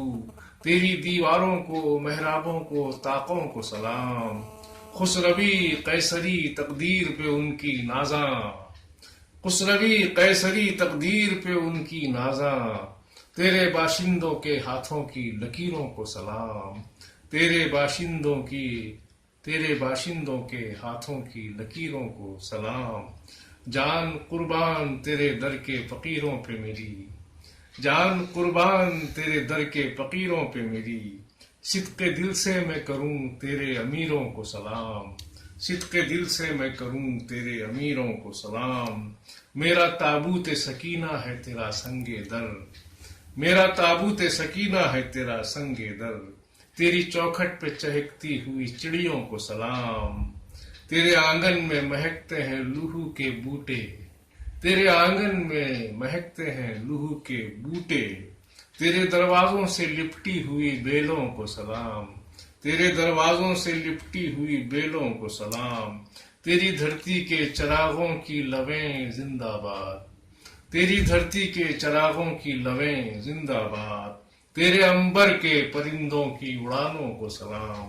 تیری دیواروں کو، محرابوں کو، طاقوں کو سلام، خسروی قیصری تقدیر پہ ان کی نازاں، خسروی قیصری تقدیر پہ ان کی نازاں، تیرے باشندوں کے ہاتھوں کی لکیروں کو سلام، تیرے باشندوں کے ہاتھوں کی لکیروں کو سلام۔ جان قربان تیرے در کے فقیروں پہ میری، جان قربان تیرے در کے فقیروں پہ میری، صدق دل سے میں کروں تیرے امیروں کو سلام، صدق دل سے میں کروں تیرے امیروں کو سلام۔ میرا تابوت سکینہ ہے تیرا سنگ در، میرا تابوت سکینہ ہے تیرا سنگ در، تیری چوکھٹ پہ چہکتی ہوئی چڑیوں کو سلام، تیرے آنگن میں مہکتے ہیں لوہو کے بوٹے، تیرے آنگن میں مہکتے ہیں لوہو کے بوٹے، تیرے دروازوں سے لپٹی ہوئی بیلوں کو سلام، تیرے دروازوں سے لپٹی ہوئی بیلوں کو سلام، تیری دھرتی کے چراغوں کی لویں زندہ باد، تیری دھرتی کے چراغوں کی لویں زندہ باد، تیرے عنبر کے پرندوں کی اڑانوں کو سلام،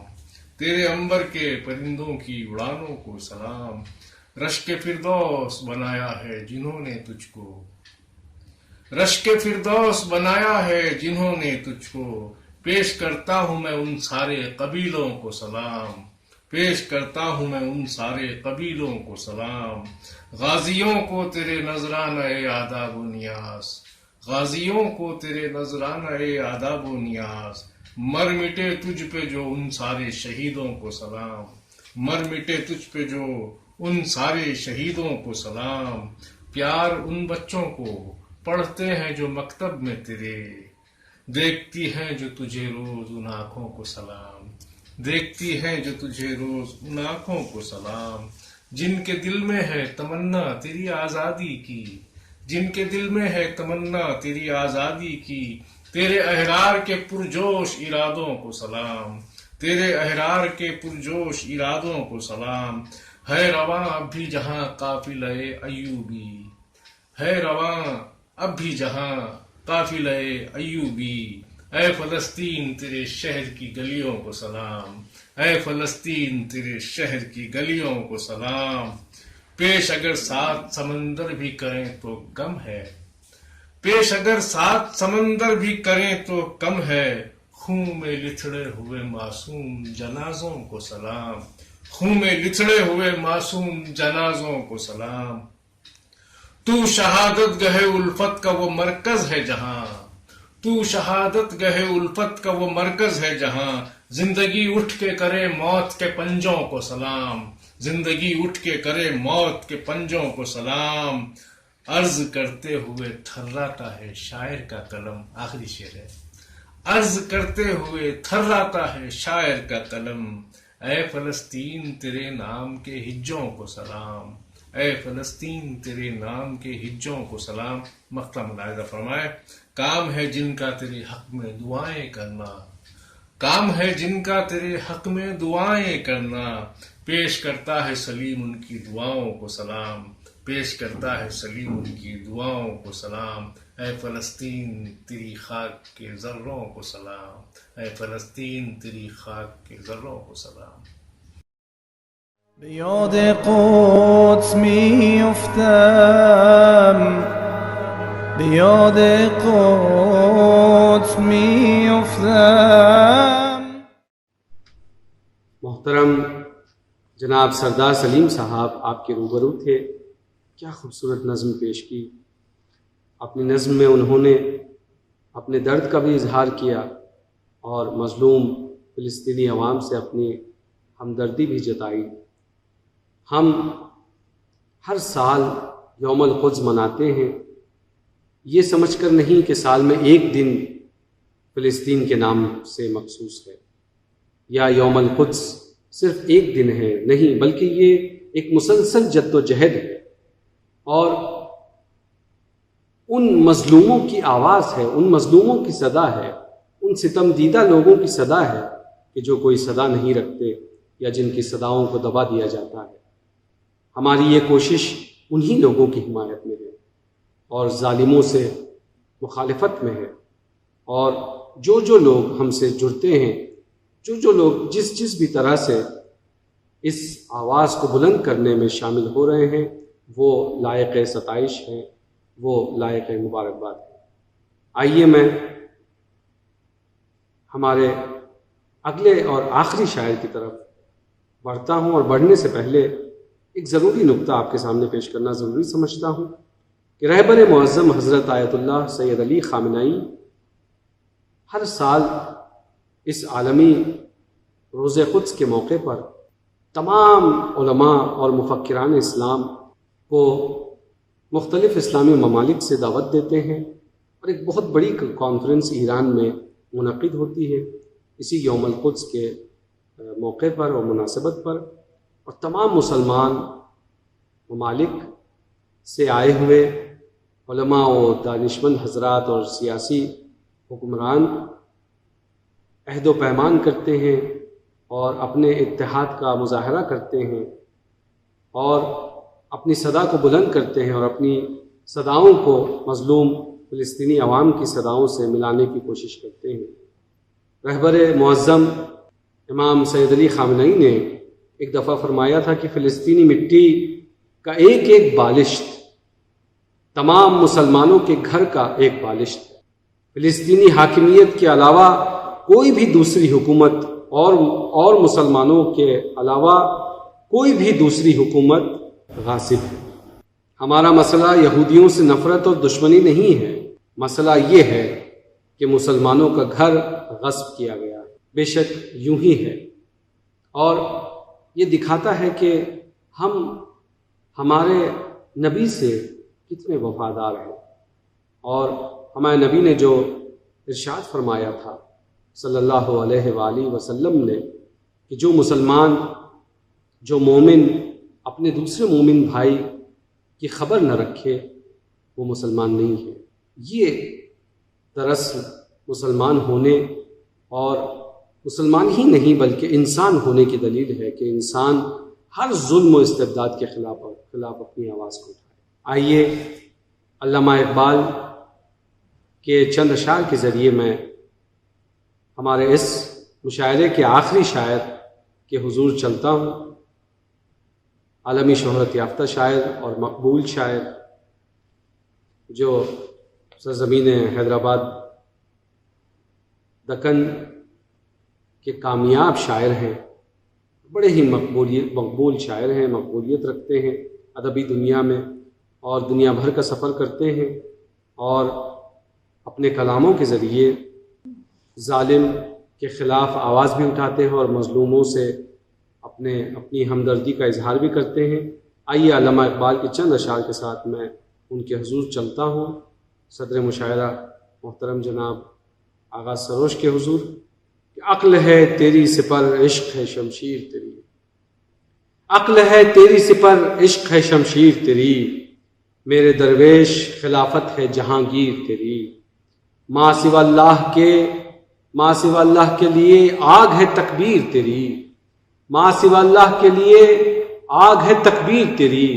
تیرے عنبر کے پرندوں کی اڑانوں کو سلام۔ رشک فردوس بنایا ہے جنہوں نے تجھ کو، رشک فردوس بنایا ہے جنہوں نے تجھ کو، پیش کرتا ہوں میں ان سارے قبیلوں کو سلام، پیش کرتا ہوں میں ان سارے قبیلوں کو سلام۔ غازیوں کو تیرے نذرانہ آداب و نیاز، غازیوں کو تیرے نذرانہ آداب و نیاز، مر مٹے تجھ پہ جو ان سارے شہیدوں کو سلام، مر مٹے تجھ پہ جو ان سارے شہیدوں کو سلام۔ پیار ان بچوں کو پڑھتے ہیں جو مکتب میں تیرے، دیکھتی ہیں جو تجھے روز ان آنکھوں کو سلام، دیکھتی ہیں جو تجھے روز ان آنکھوں کو سلام۔ جن کے دل میں ہے تمنا تیری آزادی کی، جن کے دل میں ہے تمنا تیری آزادی کی، تیرے احرار کے پرجوش ارادوں کو سلام، تیرے احرار کے پرجوش ارادوں کو سلام۔ ہے رواں اب بھی جہاں قافلہ ایوبی، ہے رواں اب بھی جہاں قافلہ ایوبی، اے فلسطین تیرے شہر کی گلیوں کو سلام، اے فلسطین تیرے شہر کی گلیوں کو سلام۔ پیش اگر 7 سمندر بھی کریں تو کم ہے، پیش اگر 7 سمندر بھی کریں تو کم ہے، خون میں لتھڑے ہوئے معصوم جنازوں کو سلام، خون میں لتھڑے ہوئے معصوم جنازوں کو سلام۔ تو شہادت گہے الفت کا وہ مرکز ہے جہاں، تو شہادت گہے الفت کا وہ مرکز ہے جہاں، زندگی اٹھ کے کرے موت کے پنجوں کو سلام، زندگی اٹھ کے کرے موت کے پنجوں کو سلام، عرض کرتے ہوئے تھراتا ہے شاعر کا قلم. آخری شعر ہے. عرض کرتے ہوئے تھراتا ہے شاعر کا قلم، اے فلسطین تیرے نام کے ہجوں کو سلام، اے فلسطین تیرے نام کے ہجوں کو سلام. مقطع ملاحظہ فرمائے. کام ہے جن کا تیرے حق میں دعائیں کرنا، کام ہے جن کا تیرے حق میں دعائیں کرنا، پیش کرتا ہے سلیم ان کی دعاؤں کو سلام، پیش کرتا ہے سلیم ان کی دعاؤں کو سلام. اے فلسطین تیری خاک کے ذروں کو سلام، اے فلسطین تیری خاک کے ذروں کو سلام. بیاد قدس میفتم، بیاد قدس میفتم. محترم جناب سردار سلیم صاحب آپ کے روبرو تھے. کیا خوبصورت نظم پیش کی. اپنی نظم میں انہوں نے اپنے درد کا بھی اظہار کیا اور مظلوم فلسطینی عوام سے اپنی ہمدردی بھی جتائی. ہم ہر سال یوم القدس مناتے ہیں یہ سمجھ کر نہیں کہ سال میں ایک دن فلسطین کے نام سے مخصوص ہے یا یوم القدس صرف ایک دن ہے، نہیں، بلکہ یہ ایک مسلسل جد و جہد ہے اور ان مظلوموں کی آواز ہے، ان مظلوموں کی صدا ہے، ان ستم دیدہ لوگوں کی صدا ہے کہ جو کوئی صدا نہیں رکھتے یا جن کی صداؤں کو دبا دیا جاتا ہے. ہماری یہ کوشش انہی لوگوں کی حمایت میں ہے اور ظالموں سے مخالفت میں ہے. اور جو لوگ ہم سے جڑتے ہیں، جو لوگ جس بھی طرح سے اس آواز کو بلند کرنے میں شامل ہو رہے ہیں، وہ لائق ستائش ہیں، وہ لائق مبارکباد ہے. آئیے میں ہمارے اگلے اور آخری شاعر کی طرف بڑھتا ہوں، اور بڑھنے سے پہلے ایک ضروری نقطہ آپ کے سامنے پیش کرنا ضروری سمجھتا ہوں کہ رہبر معظم حضرت آیت اللہ سید علی خامنہئی ہر سال اس عالمی روز قدس کے موقع پر تمام علماء اور مفکران اسلام کو مختلف اسلامی ممالک سے دعوت دیتے ہیں اور ایک بہت بڑی کانفرنس ایران میں منعقد ہوتی ہے اسی یوم القدس کے موقع پر اور مناسبت پر، اور تمام مسلمان ممالک سے آئے ہوئے علماء و دانشمند حضرات اور سیاسی حکمران عہد و پیمان کرتے ہیں اور اپنے اتحاد کا مظاہرہ کرتے ہیں اور اپنی صدا کو بلند کرتے ہیں اور اپنی صداؤں کو مظلوم فلسطینی عوام کی صداؤں سے ملانے کی کوشش کرتے ہیں. رہبر معظم امام سید علی خامنہئی نے ایک دفعہ فرمایا تھا کہ فلسطینی مٹی کا ایک ایک بالشت تمام مسلمانوں کے گھر کا ایک بالشت ہے. فلسطینی حاکمیت کے علاوہ کوئی بھی دوسری حکومت اور مسلمانوں کے علاوہ کوئی بھی دوسری حکومت غاصب ہے. ہمارا مسئلہ یہودیوں سے نفرت اور دشمنی نہیں ہے، مسئلہ یہ ہے کہ مسلمانوں کا گھر غصب کیا گیا ہے. بے شک یوں ہی ہے، اور یہ دکھاتا ہے کہ ہم ہمارے نبی سے کتنے وفادار ہیں. اور ہمارے نبی نے جو ارشاد فرمایا تھا صلی اللہ علیہ وآلہ وسلم نے کہ جو مسلمان، جو مومن اپنے دوسرے مومن بھائی کی خبر نہ رکھے وہ مسلمان نہیں ہے. یہ دراصل مسلمان ہونے اور مسلمان ہی نہیں بلکہ انسان ہونے کی دلیل ہے کہ انسان ہر ظلم و استبداد کے خلاف اپنی آواز کو اٹھائے. آئیے علامہ اقبال کے چند اشعار کے ذریعے میں ہمارے اس مشاعرے کے آخری شاعر کے حضور چلتا ہوں. عالمی شہرت یافتہ شاعر اور مقبول شاعر جو سرزمین حیدرآباد دکن کے کامیاب شاعر ہیں، بڑے ہی مقبول شاعر ہیں، مقبولیت رکھتے ہیں ادبی دنیا میں اور دنیا بھر کا سفر کرتے ہیں اور اپنے کلاموں کے ذریعے ظالم کے خلاف آواز بھی اٹھاتے ہیں اور مظلوموں سے اپنی ہمدردی کا اظہار بھی کرتے ہیں۔ آئیے علامہ اقبال کے چند اشعار کے ساتھ میں ان کے حضور چلتا ہوں۔ صدر مشاعرہ محترم جناب آغا سروش کے حضور کہ عقل ہے تیری سپر عشق ہے شمشیر تیری، عقل ہے تیری سپر عشق ہے شمشیر تیری، میرے درویش خلافت ہے جہانگیر تیری، ماں سوا اللہ کے لیے آگ ہے تکبیر تیری، ماں سوا اللہ کے لیے آگ ہے تکبیر تیری،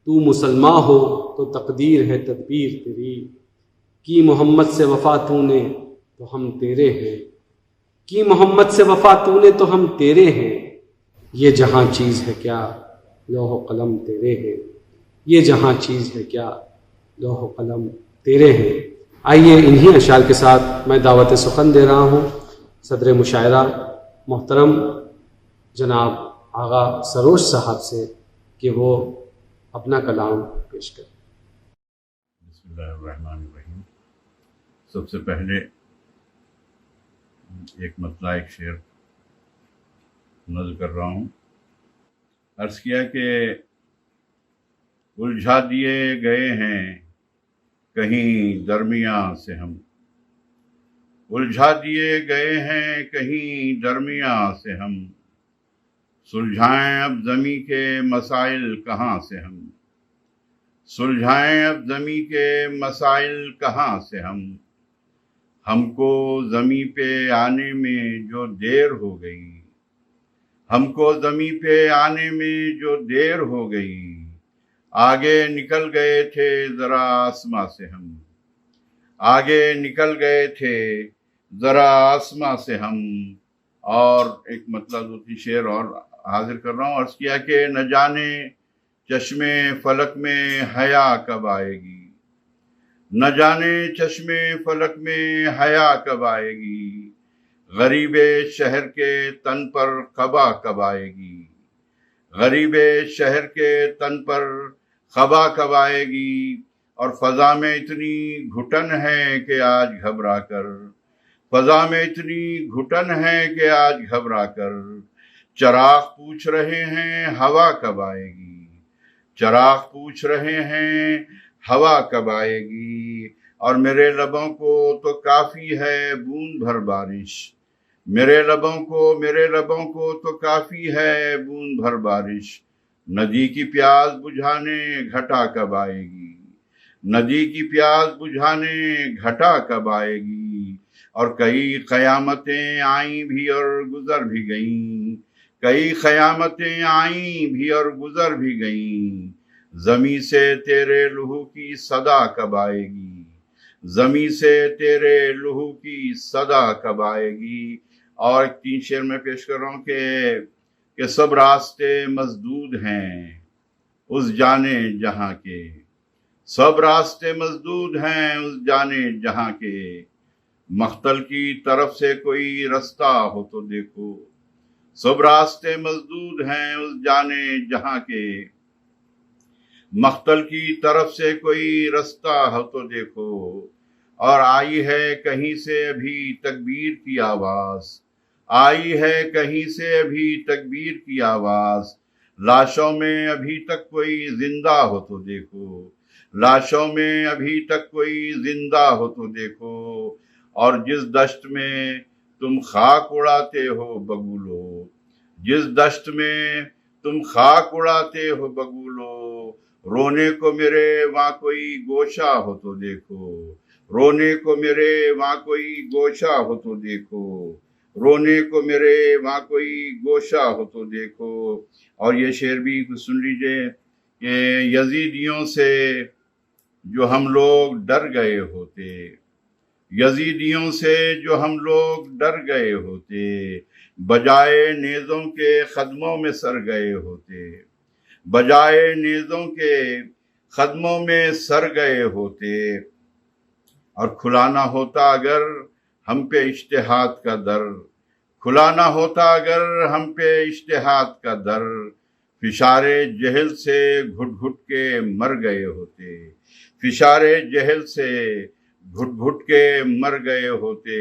تو مسلمان ہو تو تقدیر ہے تدبیر تیری، کی محمد سے وفا تو نے تو ہم تیرے ہیں، کی محمد سے وفا تو نے تو ہم تیرے ہیں، یہ جہاں چیز ہے کیا لوح و قلم تیرے ہیں، یہ جہاں چیز ہے کیا لوح و قلم تیرے ہیں۔ آئیے انہی اشعار کے ساتھ میں دعوت سخن دے رہا ہوں صدر مشاعرہ محترم جناب آغا سروش صاحب سے کہ وہ اپنا کلام پیش کریں۔ بسم اللہ الرحمن الرحیم۔ سب سے پہلے ایک مطلع ایک شعر نظم کر رہا ہوں۔ عرض کیا کہ الجھا دیے گئے ہیں کہیں درمیاں سے ہم، الجھا دیے گئے ہیں کہیں درمیاں سے ہم، سلجھائیں اب زمیں کے مسائل کہاں سے ہم، سلجھائیں اب زمیں کے مسائل کہاں سے ہم کو زمیں پہ آنے میں جو دیر ہو گئی، ہم کو زمیں پہ آنے میں جو دیر ہو گئی، آگے نکل گئے تھے ذرا آسماں سے ہم، آگے نکل گئے تھے ذرا آسماں سے ہم۔ اور ایک مطلب دوسری شعر اور حاضر کر رہا ہوں۔ عرض کیا کہ نہ جانے چشم فلک میں حیا کب آئے گی، نہ جانے چشم فلک میں حیا کب آئے گی، غریب شہر کے تن پر قبا کب آئے گی، غریب شہر کے تن پر قبا کب آئے گی، اور فضا میں اتنی گھٹن ہے کہ آج گھبرا کر، فضا میں اتنی گھٹن ہے کہ آج گھبرا کر، چراغ پوچھ رہے ہیں ہوا کب آئے گی، چراغ پوچھ رہے ہیں ہوا کب آئے گی، اور میرے لبوں کو تو کافی ہے بوند بھر بارش، میرے لبوں کو تو کافی ہے بوند بھر بارش، ندی کی پیاس بجھانے گھٹا کب آئے گی، ندی کی پیاس بجھانے گھٹا کب آئے گی، اور کئی قیامتیں آئیں بھی اور گزر بھی گئیں، کئی قیامتیں آئیں بھی اور گزر بھی گئیں، زمیں سے تیرے لہو کی صدا کب آئے گی، زمیں سے تیرے لہو کی صدا کب آئے گی۔ اور ایک 3 شعر میں پیش کر رہا ہوں کہ سب راستے مسدود ہیں اس جانے جہاں کے، سب راستے مسدود ہیں اس جانے جہاں کے، مختل کی طرف سے کوئی رستہ ہو تو دیکھو، سب راستے مسدود ہیں اس جانے جہاں کے، مختل کی طرف سے کوئی رستہ ہو تو دیکھو، اور آئی ہے کہیں سے ابھی تکبیر کی آواز، آئی ہے کہیں سے ابھی تکبیر کی آواز، لاشوں میں ابھی تک کوئی زندہ ہو تو دیکھو، لاشوں میں ابھی تک کوئی زندہ ہو تو دیکھو، اور جس دشت میں تم خاک اڑاتے ہو بگولو، جس دشت میں تم خاک اڑاتے ہو بگولو، رونے کو میرے وہاں کوئی گوشہ ہو تو دیکھو، رونے کو میرے وہاں کوئی گوشہ ہو تو دیکھو، رونے کو میرے وہاں کوئی گوشہ ہو تو دیکھو۔ اور یہ شعر بھی سن لیجئے کہ یزیدیوں سے جو ہم لوگ ڈر گئے ہوتے، یزیدیوں سے جو ہم لوگ ڈر گئے ہوتے، بجائے نیزوں کے قدموں میں سر گئے ہوتے، بجائے نیزوں کے قدموں میں سر گئے ہوتے، اور کھلانا ہوتا اگر ہم پہ اجتہاد کا در، کھلانا ہوتا اگر ہم پہ اجتہاد کا در، فشار جہل سے گھٹ گھٹ کے مر گئے ہوتے، فشار جہل سے گھٹ گھٹ کے مر گئے ہوتے،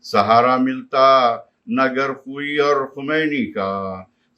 سہارا ملتا نہ گرقوئی اور خمینی کا،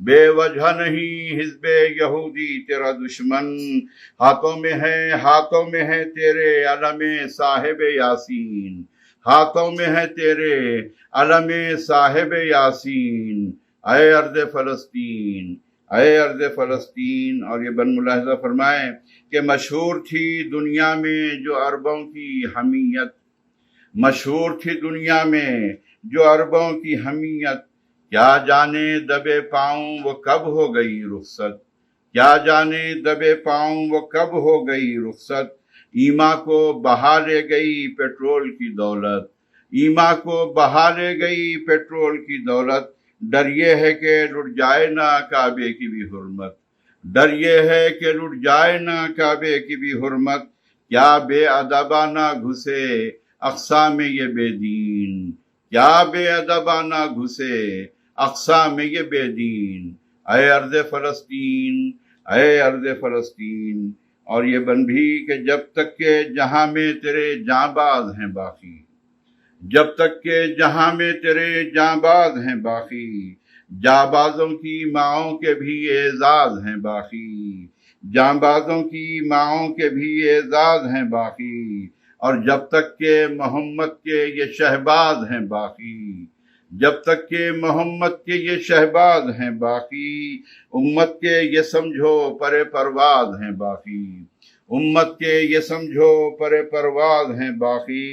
بے وجہ نہیں حزب یہودی تیرا دشمن، ہاتھوں میں ہے تیرے علم صاحب یاسین، ہاتھوں میں ہے تیرے علم صاحب یاسین، اے ارض فلسطین، اے ارض فلسطین۔ اور یہ بن ملاحظہ فرمائیں کہ مشہور تھی دنیا میں جو عربوں کی حمیت، مشہور تھی دنیا میں جو عربوں کی حمیت، کیا جانے دبے پاؤں وہ کب ہو گئی رخصت، کیا جانے دبے پاؤں وہ کب ہو گئی رخصت، ایما کو بہا لے گئی پیٹرول کی دولت، ایما کو بہا لے گئی پیٹرول کی دولت، ڈر یہ ہے کہ لٹ جائے نہ کعبے کی بھی حرمت، ڈر یہ ہے کہ لٹ جائے نہ کعبے کی بھی حرمت، کیا بے ادبانہ گھسے اقصا میں یہ بے دین، کیا بے ادبانہ گھسے اقصا میں یہ بے دین، اے ارض فلسطین، اے ارض فلسطین۔ اور یہ بن بھی کہ جب تک کہ جہاں میں تیرے جاں باز ہیں باقی، جب تک کہ جہاں میں تیرے جاں باز ہیں باقی، جاں بازوں کی ماؤں کے بھی اعزاز ہیں باقی، جاں بازوں کی ماؤں کے بھی اعزاز ہیں باقی، اور جب تک کہ محمد کے یہ شہباز ہیں باقی، جب تک کہ محمد کے یہ شہباز ہیں باقی، امت کے یہ سمجھو پر پرواز ہیں باقی، امت کے یہ سمجھو پر پرواز ہیں باقی،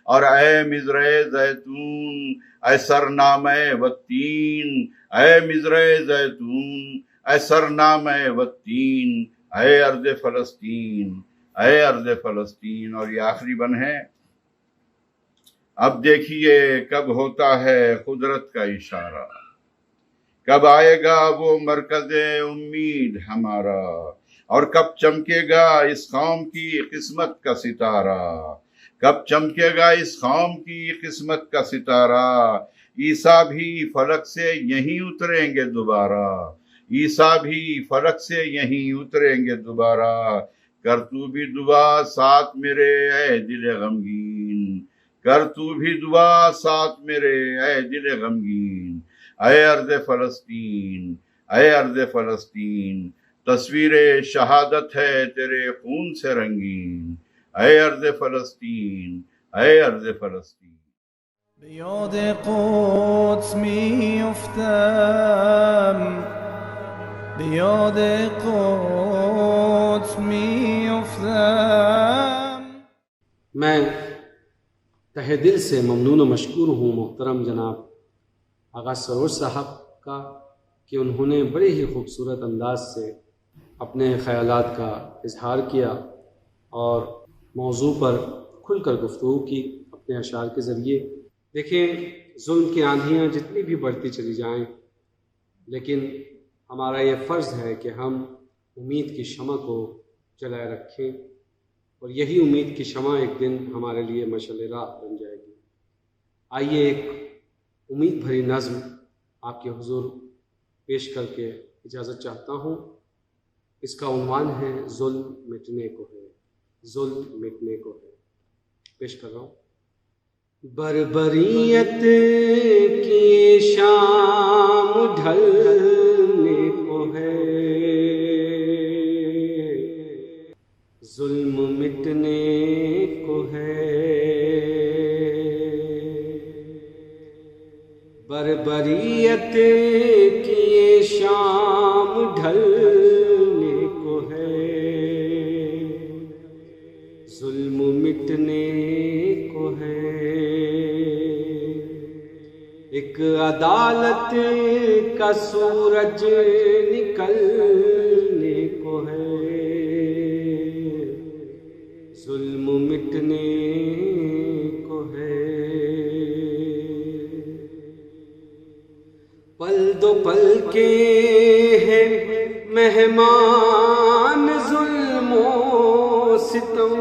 اور اے مزرع زیتون، اے سرنامہ والتین، اے مزرع زیتون، اے سرنامہ والتین، اے ارض فلسطین، اے ارض فلسطین۔ اور یہ آخری بن ہے، اب دیکھیے کب ہوتا ہے قدرت کا اشارہ، کب آئے گا وہ مرکز امید ہمارا، اور کب چمکے گا اس قوم کی قسمت کا ستارہ، کب چمکے گا اس قوم کی قسمت کا ستارہ، عیسیٰ بھی فلک سے یہیں اتریں گے دوبارہ، عیسیٰ بھی فلک سے یہیں اتریں گے دوبارہ، کر تو بھی دعا ساتھ میرے اے دل غمگین، کر تو بھی دعا ساتھ میرے اے دل غمگین، اے ارض فلسطین، اے ارض فلسطین، تصویر شہادت ہے تیرے خون سے رنگین، اے ارض فلسطین، اے ارض فلسطین۔ بیاد قدس میفتم، بیاد قدس میفتم۔ میں تہ دل سے ممنون و مشکور ہوں محترم جناب آغا سروش صاحب کا کہ انہوں نے بڑے ہی خوبصورت انداز سے اپنے خیالات کا اظہار کیا اور موضوع پر کھل کر گفتگو کی اپنے اشعار کے ذریعے۔ دیکھیں، ظلم کی آندھیاں جتنی بھی بڑھتی چلی جائیں، لیکن ہمارا یہ فرض ہے کہ ہم امید کی شمع کو جلائے رکھیں، اور یہی امید کی شمع ایک دن ہمارے لیے مشعل راہ بن جائے گی۔ آئیے ایک امید بھری نظم آپ کے حضور پیش کر کے اجازت چاہتا ہوں۔ اس کا عنوان ہے ظلم مٹنے کو ہے، ظلم مٹنے کو ہے۔ پیش کر رہا ہوں۔ بربریت کی شام ڈھلنے کو ہے، ظلم مٹنے کو ہے، بربریت کی شام ڈھلنے کو ہے، ظلم مٹنے کو ہے، ایک عدالت کا سورج نکلنے کو ہے، ظلم مٹنے کو ہے، پل دو پل کے ہیں مہمان ظلم و ستم،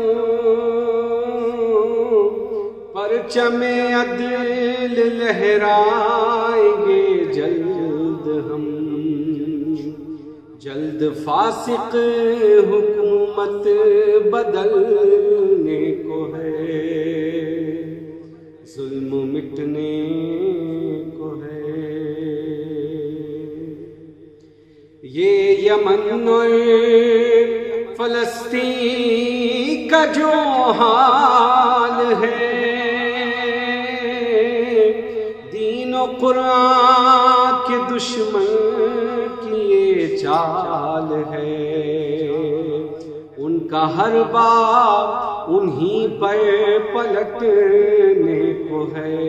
پرچم عدل لہرائیں گے جلد ہم، جلد فاسق حکومت بدلنے کو ہے، ظلم مٹنے کو ہے، یمن اور فلسطین کا جو حال ہے، دین و قرآن کے دشمن کی یہ چال ہے، ان کا ہر بار انہی پر پلٹنے کو ہے،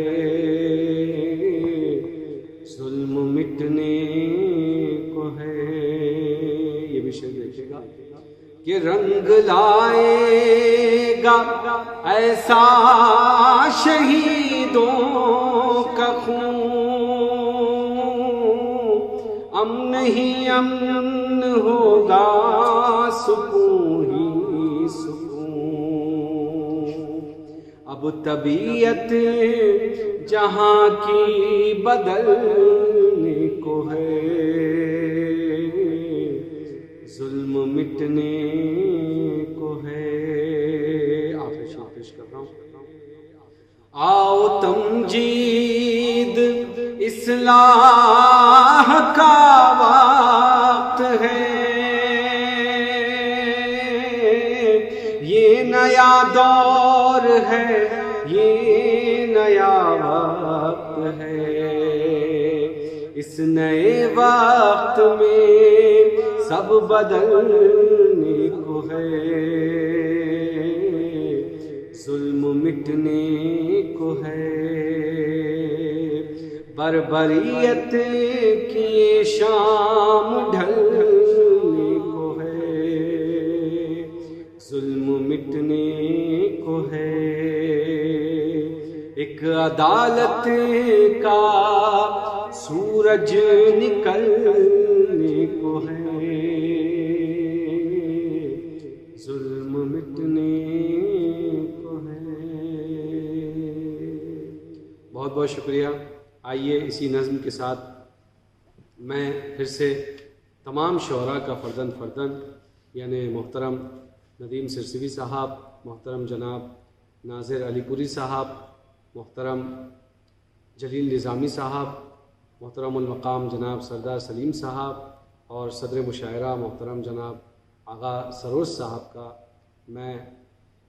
ظلم مٹنے کو ہے۔ یہ بھی شعر دیکھے گا کہ رنگ لائے گا ایسا شہیدوں کا خون، امن ہی امن ہوگا، سکون ہی سکون۔ اب طبیعت جہاں کی بدلنے کو ہے، ظلم مٹنے کو ہے۔ آخر شعر پیش کر رہا ہوں۔ آؤ تمجید اصلاح کا وقت ہے، یہ نیا دور ہے، یہ نیا وقت ہے، اس نئے وقت میں سب بدلنے کو ہے، ظلم مٹنے کو ہے، بربریت کی شام ڈھلنے کو ہے، ظلم مٹنے کو ہے، ایک عدالت کا سورج نکلنے کو ہے، ظلم مٹنے کو ہے۔ بہت بہت شکریہ۔ آئیے اسی نظم کے ساتھ میں پھر سے تمام شعراء کا فردن فردن، یعنی محترم ندیم سرسوی صاحب، محترم جناب ناظر علی پوری صاحب، محترم جلیل نظامی صاحب، محترم المقام جناب سردار سلیم صاحب اور صدر مشاعرہ محترم جناب آغا سروش صاحب کا میں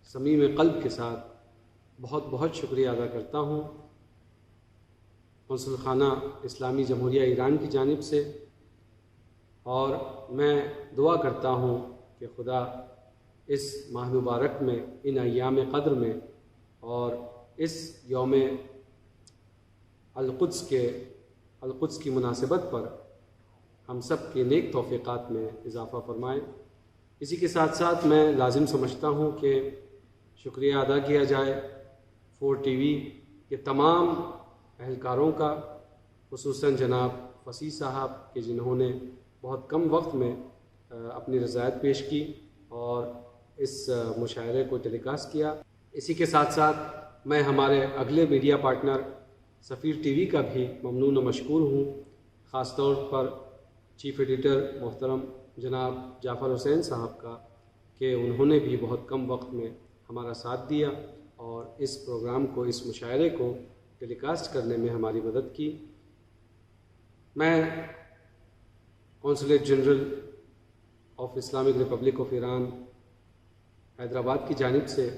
صمیم قلب کے ساتھ بہت بہت شکریہ ادا کرتا ہوں، قونصل خانہ اسلامی جمہوریہ ایران کی جانب سے، اور میں دعا کرتا ہوں کہ خدا اس ماہ مبارک میں، ان ایام قدر میں اور اس یوم القدس کی مناسبت پر ہم سب کے نیک توفیقات میں اضافہ فرمائے۔ اسی کے ساتھ ساتھ میں لازم سمجھتا ہوں کہ شکریہ ادا کیا جائے 4 ٹی وی کے تمام اہلکاروں کا، خصوصاً جناب فصیح صاحب کہ جنہوں نے بہت کم وقت میں اپنی رضایت پیش کی اور اس مشاعرے کو ٹیلی کاسٹ کیا۔ اسی کے ساتھ ساتھ میں ہمارے اگلے میڈیا پارٹنر سفیر ٹی وی کا بھی ممنون و مشکور ہوں، خاص طور پر چیف ایڈیٹر محترم جناب جعفر حسین صاحب کا کہ انہوں نے بھی بہت کم وقت میں ہمارا ساتھ دیا اور اس پروگرام کو، اس مشاعرے کو ٹیلی کاسٹ کرنے میں ہماری مدد کی۔ میں consulate general of Islamic republic of Iran Hyderabad کی جانب سے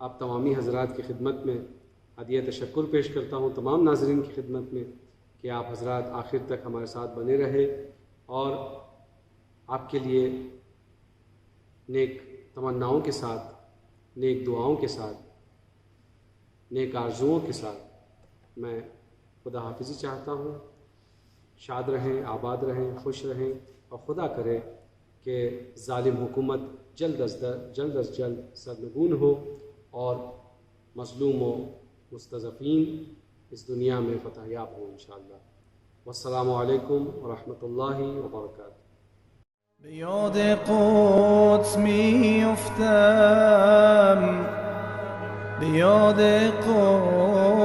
آپ تمامی حضرات کی خدمت میں ہدیہ تشکر پیش کرتا ہوں، تمام ناظرین کی خدمت میں، کہ آپ حضرات آخر تک ہمارے ساتھ بنے رہے اور آپ کے لیے نیک تمناؤں کے ساتھ، نیک دعاؤں کے ساتھ، نیک آرزوؤں کے ساتھ میں خدا حافظی چاہتا ہوں۔ شاد رہیں، آباد رہیں، خوش رہیں، اور خدا کرے کہ ظالم حکومت جلد از جلد سرنگون ہو اور مظلوم و مستضعفین اس دنیا میں فتح یاب ہوں انشاءاللہ۔ والسلام علیکم ورحمۃ اللہ وبرکاتہ۔ بیاد قدس میفتم، بیاد قدس